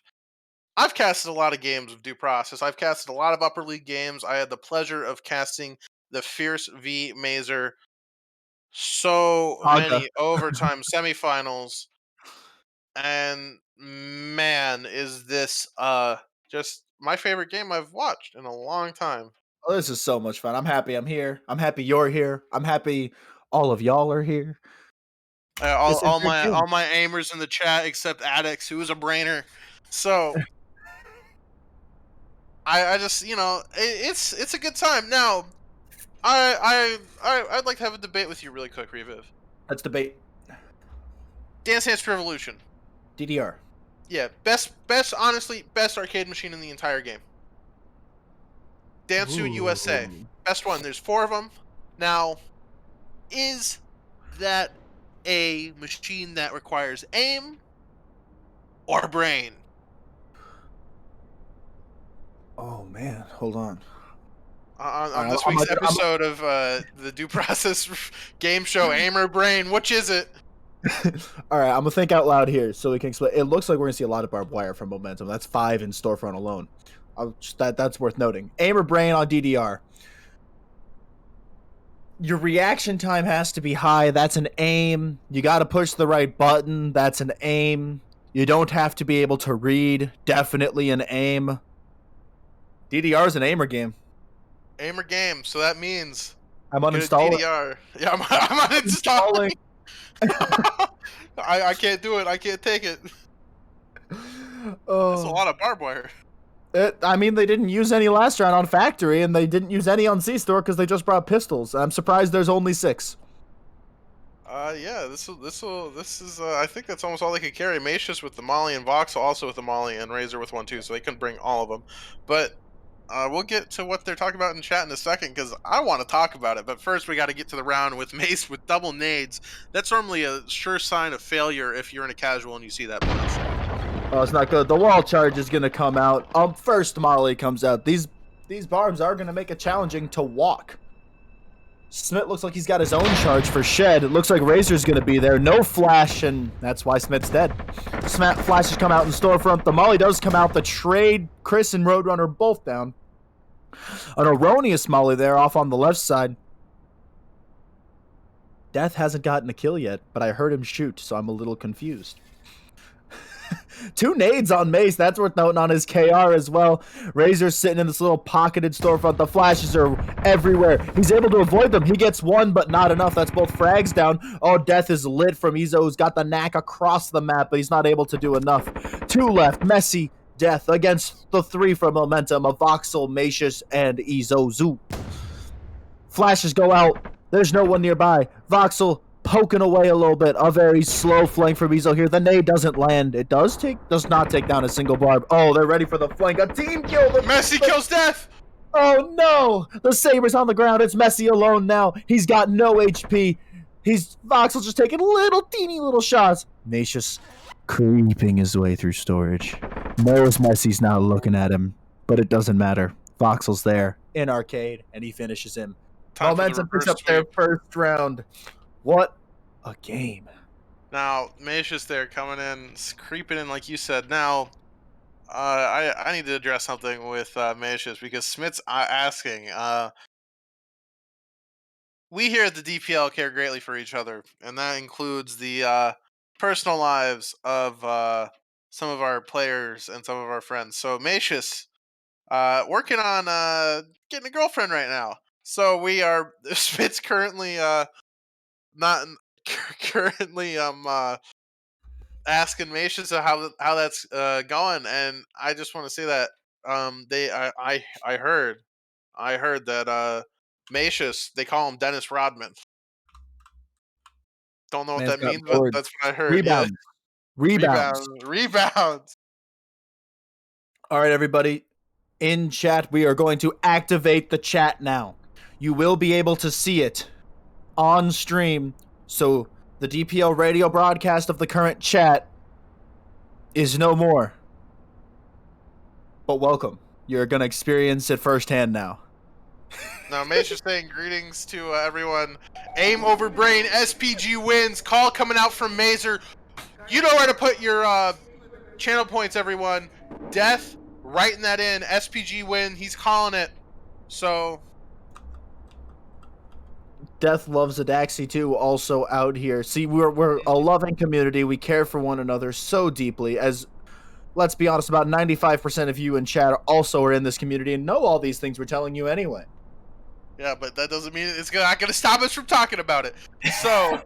A: I've casted a lot of games of due process. I've casted a lot of upper league games. I had the pleasure of casting the Fierce v Mazer, so
B: Saga.
A: many overtime semifinals. And man, is this just my favorite game I've watched in a long time.
B: Oh, this is so much fun. I'm happy I'm here. I'm happy you're here. I'm happy all of y'all are here.
A: All,
B: This is a
A: all
B: great
A: my
B: game.
A: all my aimers in the chat except Addix, who is a brainer. So I just it's a good time. Now I'd like to have a debate with you really quick, Reviv.
B: Let's debate
A: Dance Dance Revolution.
B: DDR.
A: Yeah, honestly, best arcade machine in the entire game. Dansu USA.
B: Ooh.
A: Best one. There's 4 of them. Now, is that a machine that requires aim or brain?
B: Oh man, hold on. All
A: On
B: right,
A: this week's episode of the Due Process game show, Aim or Brain, which is it?
B: all right, I'm gonna think out loud here so we can explain. It looks like we're gonna see a lot of barbed wire from momentum. That's 5 in storefront alone. That's worth noting. Aim or brain on DDR. Your reaction time has to be high. That's an aim. You got to push the right button. That's an aim. You don't have to be able to read. Definitely an aim. DDR is an aimer game.
A: Aim or game. So that means
B: I'm
A: get a
B: uninstalling.
A: DDR. Yeah, I'm uninstalling.
B: Installing.
A: I can't do it. I can't take it. That's a
B: Oh,
A: lot of barbed wire.
B: I mean, they didn't use any last round on Factory, and they didn't use any on C Store because they just brought pistols. I'm surprised there's only 6.
A: Yeah, this is I think that's almost all they could carry. Macius with the Molly and Voxel also with the Molly and Razor with one too, so they couldn't bring all of them. But we'll get to what they're talking about in chat in a second because I want to talk about it. But first, we got to get to the round with Mace with double nades. That's normally a sure sign of failure if you're in a casual and you see that bonus.
B: Oh, it's not good. The wall charge is gonna come out. First Molly comes out. These barbs are gonna make it challenging to walk. Smith looks like he's got his own charge for Shed. It looks like Razor's gonna be there. No flash, and that's why Smith's dead. Flashes come out in storefront. The Molly does come out. The trade, Chris and Roadrunner both down. An erroneous Molly there off on the left side. Death hasn't gotten a kill yet, but I heard him shoot, so I'm a little confused. 2 nades on Mace. That's worth noting on his KR as well. Razor's sitting in this little pocketed storefront. The flashes are everywhere. He's able to avoid them. He gets one, but not enough. That's both frags down. Oh, Death is lit from Ezo, who's got the knack across the map, but he's not able to do enough. 2 left. Messi, Death against the 3 from Momentum of Voxel, Macius, and Ezozu. Flashes go out. There's no one nearby. Voxel poking away a little bit. A very slow flank from Ezo here. The nade doesn't land. It does not take down a single barb. Oh, they're ready for the flank. A team kill.
A: Messi kills Death.
B: Oh no! The Saber's on the ground. It's Messi alone now. He's got no HP. Voxel's just taking teeny little shots. Macius creeping his way through storage. Knows Messi's not looking at him, but it doesn't matter. Voxel's there in arcade, and he finishes him. Momentum picks up their first round. What a game.
A: Now, Macius there coming in, creeping in like you said. Now, I need to address something with Macius because Smith's asking. We here at the DPL care greatly for each other, and that includes the personal lives of some of our players and some of our friends. So, Macius, working on getting a girlfriend right now. So we are. Smith's currently not currently asking Macius how that's going, and I just want to say that I heard that Macius, they call him Dennis Rodman. Don't know what that means, but that's what I heard.
B: Rebounds.
A: Yeah. Rebounds.
B: All right, everybody. In chat, we are going to activate the chat now. You will be able to see it on stream. So the DPL radio broadcast of the current chat is no more. But welcome. You're going to experience it firsthand now.
A: Now, Macius saying greetings to everyone. Aim over brain, SPG wins. Call coming out from Mazer. You know where to put your channel points, everyone. Death, writing that in. SPG win. He's calling it. So...
B: Death loves Adaxi too, also out here. See, we're a loving community. We care for one another so deeply. As, let's be honest, about 95% of you in chat also are in this community and know all these things we're telling you anyway.
A: Yeah, but that doesn't mean it's not going to stop us from talking about it. So...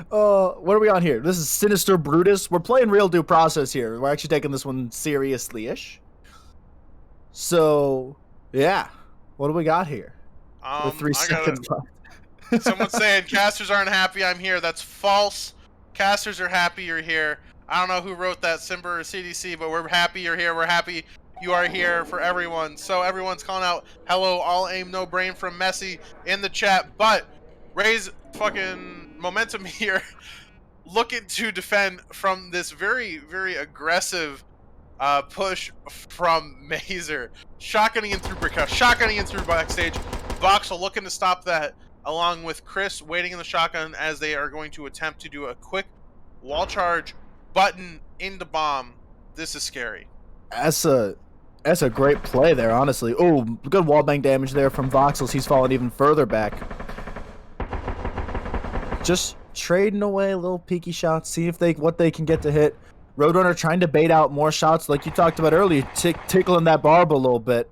B: what are we on here? This is Sinister Brutus. We're playing Real Due Process here. We're actually taking this one seriously-ish. So, yeah. What do we got here? With 3 seconds left.
A: Someone's saying casters aren't happy I'm here. That's false. Casters are happy you're here. I don't know who wrote that, Simber or CDC, but we're happy you're here. We're happy you are here for everyone. So everyone's calling out, hello, all aim, no brain from Messi in the chat. But Raise fucking Momentum here looking to defend from this very, very aggressive push from Mazer. Shotgunning in through Brickhouse, shotgunning in through backstage. Voxel looking to stop that, along with Chris waiting in the shotgun as they are going to attempt to do a quick wall charge button into bomb. This is scary.
B: That's a great play there, honestly. Oh, good wallbang damage there from Voxels. He's fallen even further back. Just trading away little peeky shots, see if what they can get to hit. Roadrunner trying to bait out more shots, like you talked about earlier, tickling that barb a little bit.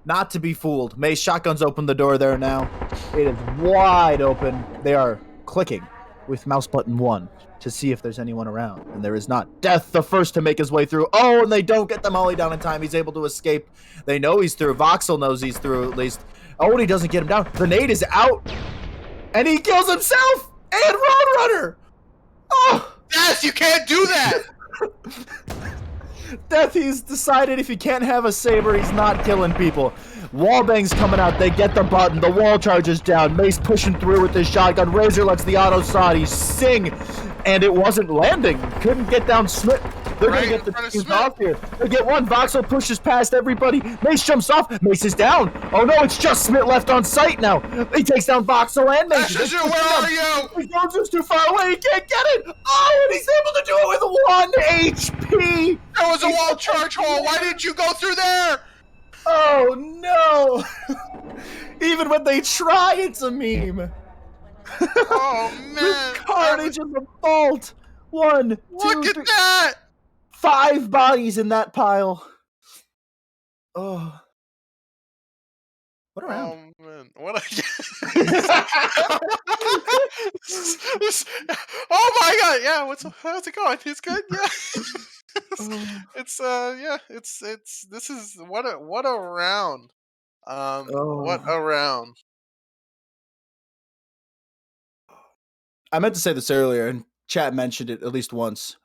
B: Not to be fooled. Mace shotguns open the door there now. It is wide open. They are clicking with mouse button 1 to see if there's anyone around, and there is not. Death, the first to make his way through. Oh, and they don't get the molly down in time. He's able to escape. They know he's through. Voxel knows he's through at least. Oh, and he doesn't get him down. The nade is out, and he kills himself and Roadrunner. Oh!
A: Yes, you can't do that!
B: Death, he's decided if he can't have a saber, he's not killing people. Wallbang's coming out. They get the button. The wall charges down. Mace pushing through with his shotgun. Razor lets the auto sawdy sing, and it wasn't landing. Couldn't get down Smith. They're going to get the teams off here. They get one. Voxel pushes past everybody. Mace jumps off. Mace is down. Oh, no, it's just Smith left on site now. He takes down Voxel and Mace.
A: Where are you?
B: His goes just too far away. He can't get it. Oh, and he's able to do it with 1 HP.
A: There was a wall charge hole. Why didn't you go through there?
B: Oh, no. Even when they try, it's a meme.
A: Oh, man.
B: Carnage in the vault. One,
A: Look
B: two,
A: at
B: three,
A: that!
B: 5 bodies in that pile. Oh, what a round.
A: Oh man, what a oh my god, yeah. How's it going? It's good, yeah.
B: Oh,
A: It's yeah, it's this is what a round. What
B: oh.
A: a round.
B: I meant to say this earlier, and chat mentioned it at least once.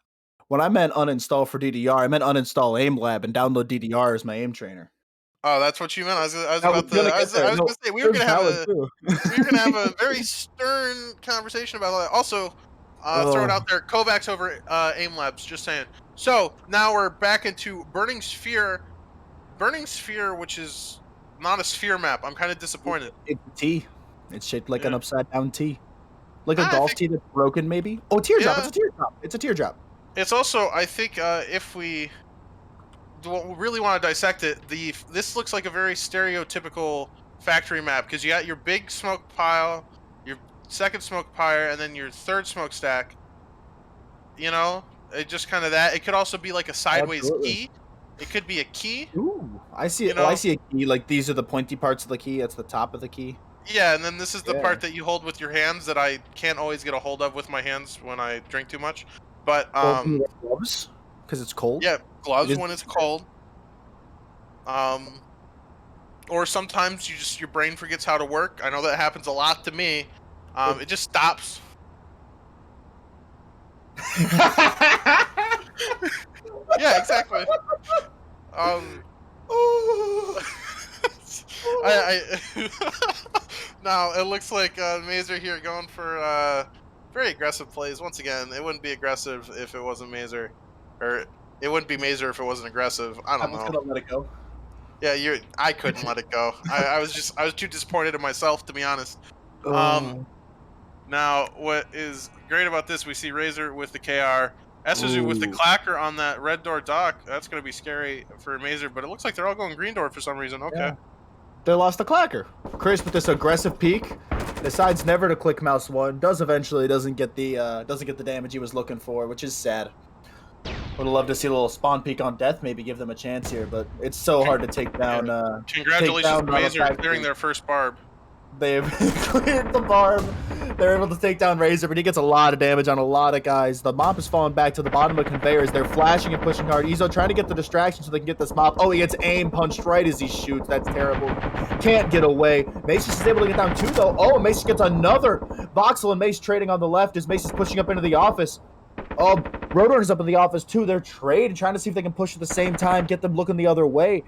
B: When I meant uninstall for DDR, I meant uninstall AimLab and download DDR as my aim trainer.
A: Oh, that's what you meant. I was
B: I was
A: about to.
B: gonna get there.
A: I was
B: No,
A: gonna say
B: it was valid too.
A: we were gonna have a very stern conversation about that. Also, throw it out
B: Oh,
A: there. Kovacs over Aim Labs. Just saying. So now we're back into Burning Sphere. Burning Sphere, which is not a sphere map. I'm kind of disappointed.
B: it's a T. It's shaped like an
A: Yeah,
B: upside down T. Like a
A: I
B: golf
A: think.
B: tee that's broken, maybe? Oh, teardrop. It's
A: Yeah,
B: a teardrop. It's a teardrop.
A: it's also. I think if we really want to dissect it, this looks like a very stereotypical factory map because you got your big smoke pile, your second smoke pile, and then your third smokestack. You know, it just kind of that. It could also be like a sideways
B: Absolutely.
A: key. It could be a key.
B: Ooh, I see.
A: You
B: Oh, I
A: know,
B: see a key. Like these are the pointy parts of the key. That's the top of the key.
A: yeah. And then this is the
B: Yeah.
A: part that you hold with your hands that I can't always get a hold of with my hands when I drink too much. But
B: Well, can you wear gloves? Because it's cold.
A: yeah,
B: It
A: gloves
B: is.
A: when it's cold. Um, or sometimes your brain forgets how to work. I know that happens a lot to me.
B: Well,
A: It just stops. Yeah, exactly. Um,
B: oh,
A: I now it looks like Mazer here going for very aggressive plays. Once again, it wouldn't be aggressive if it wasn't Mazer, or it wouldn't be Mazer if it wasn't aggressive. I
B: I'm
A: don't
B: just
A: know.
B: gonna let it go.
A: Yeah, I couldn't let it go. I was too disappointed in myself to be honest. Um,
B: Oh,
A: Now, what is great about this, we see Razor with the KR, Esuzu with the
B: ooh,
A: clacker on that red door dock. That's going to be scary for Mazer, but it looks like they're all going green door for some reason. Okay.
B: yeah. They lost the clacker. Chris with this aggressive peek decides never to click mouse one. Does eventually doesn't get the damage he was looking for, which is sad. Would have loved to see a little spawn peek on death, maybe give them a chance here, but it's so
A: Con-
B: hard to
A: yeah.
B: take
A: Congratulations
B: down
A: to
B: on a
A: Mazer clearing
B: factory.
A: their first barb.
B: They've cleared the barb. They're able to take down Razor, but he gets a lot of damage on a lot of guys. The mop is falling back to the bottom of the conveyors. They're flashing and pushing hard. Izo trying to get the distraction so they can get this mop. Oh, he gets aim punched right as he shoots. That's terrible. Can't get away. Mace is able to get down two, though. Oh, Mace gets another. Voxel and Mace trading on the left as Mace is pushing up into the office. Oh, Roadrunner's up in the office, too. They're trading, trying to see if they can push at the same time, get them looking the other way.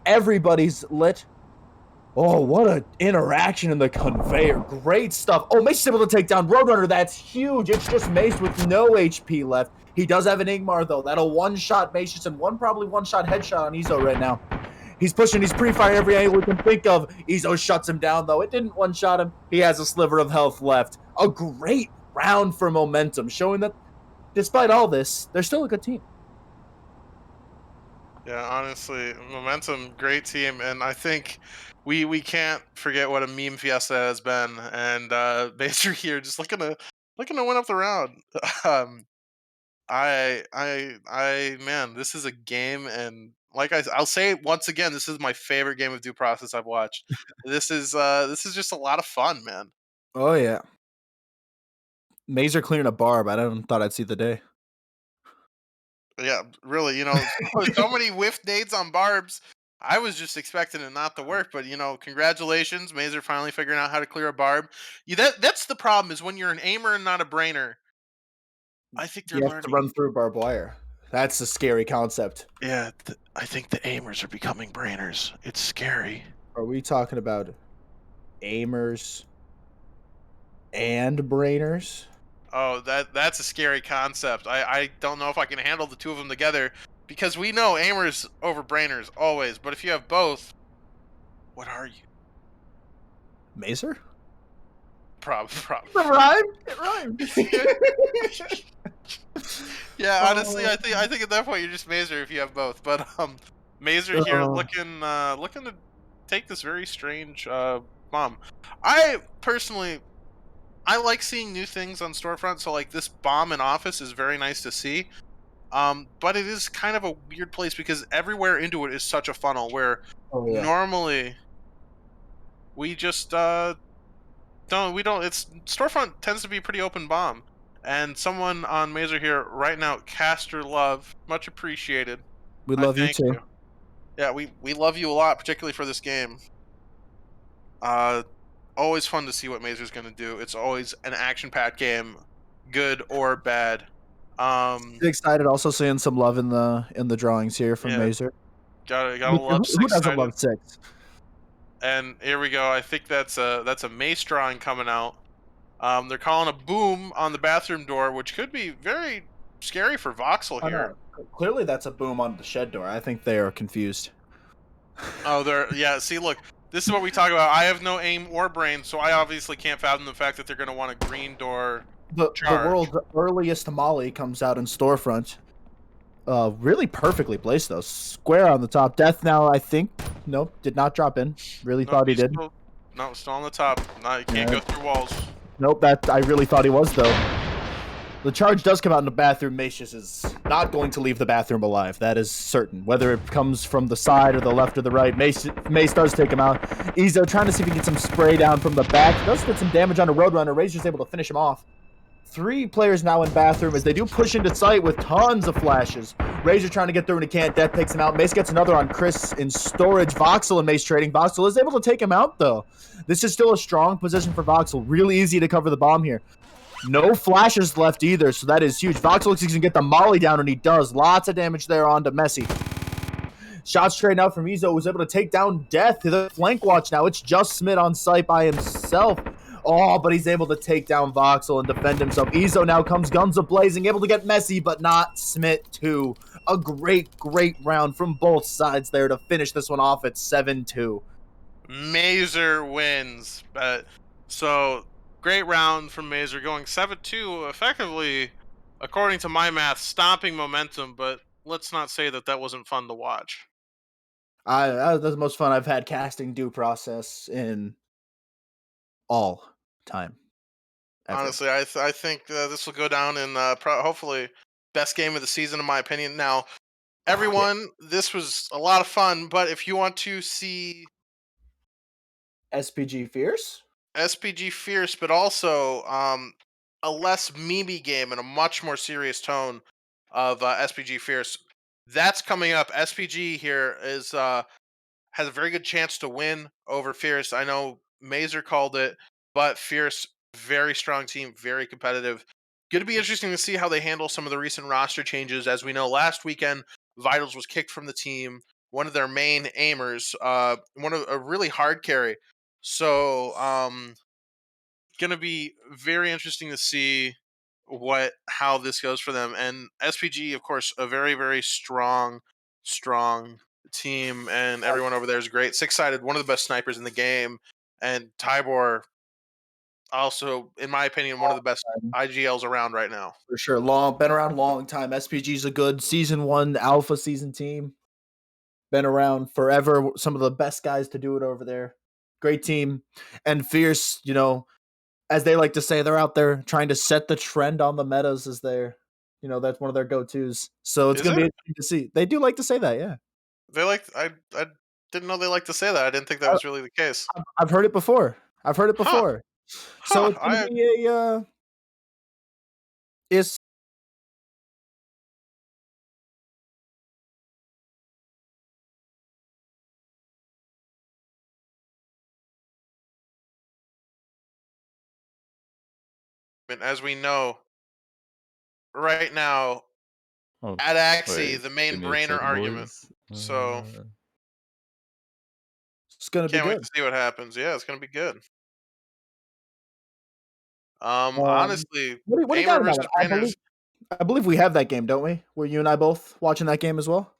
B: Everybody's lit. Oh, what an interaction in the conveyor. Great stuff. Oh, Mace is able to take down Roadrunner. That's huge. It's just Mace with no HP left. He does have an Ingmar, though. That'll one-shot Mace and probably one-shot headshot on Izo right now. He's pushing. He's pre-firing every angle we can think of. Izo shuts him down, though. It didn't one-shot him. He has a sliver of health left. A great round for momentum, showing that despite all this, they're still a good team.
A: Yeah, honestly, momentum, great team, and I think we can't forget what a meme fiesta has been. And Mazer here just looking to win up the round. um, man, this is a game, and like I'll say it once again, this is my favorite game of due process I've watched. This is just a lot of fun, man.
B: Oh, yeah. Mazer clearing a barb. I don't thought I'd see the day.
A: Yeah, really, so many whiff nades on barbs. I was just expecting it not to work, but congratulations, Mazer finally figuring out how to clear a barb. That's the problem is when you're an aimer and not a brainer. I think they're
B: You have to
A: learning.
B: run through barbed wire. That's a scary concept.
A: Yeah, I think the aimers are becoming brainers. It's scary.
B: Are we talking about aimers and brainers?
A: Oh, that's a scary concept. I don't know if I can handle the two of them together because we know aimers over brainers always, but if you have both, what are you?
B: Mazer?
A: Probably.
B: It rhymed. It rhymed.
A: Yeah, honestly,
B: Oh,
A: I think at that point you're just Mazer if you have both. But Mazer here
B: oh,
A: looking to take this very strange bomb. I personally I like seeing new things on storefront. So like this bomb in office is very nice to see. But it is kind of a weird place because everywhere into it is such a funnel where
B: Oh yeah,
A: normally we just don't we don't it's storefront tends to be pretty open bomb. And someone on Mazer here right now, Caster Love, much appreciated.
B: we
A: I
B: love you
A: thank
B: too.
A: you. Yeah, we love you a lot, particularly for this game. Uh Always fun to see what Mazer's gonna do. It's always an action packed game, good or bad. Um
B: Excited also seeing some love in the drawings here from
A: yeah,
B: Mazer.
A: gotta love
B: Who
A: six
B: doesn't
A: sided.
B: love six?
A: And here we go. I think that's a mace drawing coming out. They're calling a boom on the bathroom door, which could be very scary for Voxel
B: Oh
A: here.
B: no, clearly that's a boom on the shed door. I think they are confused.
A: Oh, they're yeah. See, look, this is what we talk about. I have no aim or brain, so I obviously can't fathom the fact that they're going to want a green door
B: The
A: charge.
B: world's earliest Molly comes out in storefront. Really perfectly placed though. Square on the top. Death now, I think. Nope, did not drop in. Really
A: Nope,
B: thought he
A: he's
B: did.
A: still no, still on the top. No, you can't
B: Yeah.
A: go through walls.
B: Nope, that I really thought he was though. The charge does come out in the bathroom. Mace just is not going to leave the bathroom alive. That is certain. Whether it comes from the side or the left or the right, Mace does take him out. Ezo trying to see if he can get some spray down from the back. Does get some damage on a Roadrunner. Razor's able to finish him off. 3 players now in bathroom as they do push into sight with tons of flashes. Razor trying to get through and he can't. Death takes him out. Mace gets another on Chris in storage. Voxel and Mace trading. Voxel is able to take him out though. This is still a strong position for Voxel. Really easy to cover the bomb here. No flashes left either, so that is huge. Voxel looks like he can get the molly down, and he does. Lots of damage there onto Messi. Shots straight out from Ezo, was able to take down Death. The flank watch now. It's just Smith on site by himself. Oh, but he's able to take down Voxel and defend himself. Ezo now comes guns a-blazing, able to get Messi, but not Smith too. A great, great round from both sides there to finish this one off at 7-2.
A: Mazer wins. So great round from Mazer, going 7-2, effectively, according to my math, stopping momentum. But let's not say that that wasn't fun to watch.
B: That's the most fun I've had casting due process in all time, ever.
A: Honestly, I think this will go down in hopefully best game of the season in my opinion. Now,
B: Oh, yeah.
A: everyone, this was a lot of fun. But if you want to see
B: SPG Fierce?
A: SPG Fierce, but also a less memey game and a much more serious tone of SPG Fierce. That's coming up. SPG here is has a very good chance to win over Fierce. I know Mazer called it, but Fierce, very strong team, very competitive. Going to be interesting to see how they handle some of the recent roster changes. As we know, last weekend Vitals was kicked from the team. One of their main aimers, one of a really hard carry. So, going to be very interesting to see what how this goes for them. And SPG, of course, a very strong team, and everyone over there is great. Six sided, one of the best snipers in the game, and Tybor, also, in my opinion, one of the best IGLs around right now.
B: For sure. Been around a long time. SPG's a good season 1 alpha season team. Been around forever. Some of the best guys to do it over there. Great team. And Fierce, as they like to say, they're out there trying to set the trend on the metas as that's one of their go-tos. So it's
A: Is
B: going to be
A: it?
B: interesting to see. They do like to say that, yeah.
A: They like I didn't know they like to say that. I didn't think that
B: I,
A: was really the case.
B: I've heard it before. I've heard it
A: Huh?
B: before. So
A: Huh?
B: it's going to be is
A: As we know right now,
C: Oh,
A: at Axie,
C: wait.
A: the main
C: Give me a
A: brainer
C: second,
A: argument.
C: boys.
A: So
B: it's going to be
A: can't wait
B: good.
A: to see what happens. Yeah, it's gonna be good.
B: Um,
A: Honestly,
B: what do you got
A: Aimer
B: in that one?
A: versus Brainers.
B: I believe we have that game, don't we? Were you and I both watching that game as well?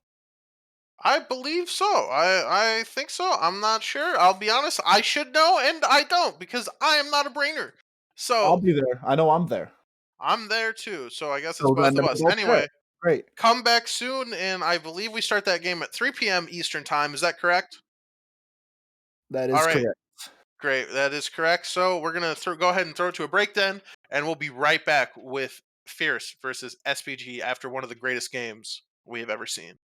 A: I believe so. I think so. I'm not sure. I'll be honest. I should know, and I don't because I am not a brainer.
B: I'll
A: So
B: be there. I know I'm there.
A: I'm there too. So I guess it's
B: So
A: both
B: then
A: of
B: we're
A: us.
B: both there.
A: Anyway,
B: Great.
A: come back soon, and I believe we start that game at 3 p.m. Eastern time. Is that correct?
B: That
A: All
B: is
A: right.
B: correct.
A: Great, that is correct. So we're gonna go ahead and throw it to a break then, and we'll be right back with Fierce versus SPG after one of the greatest games we have ever seen.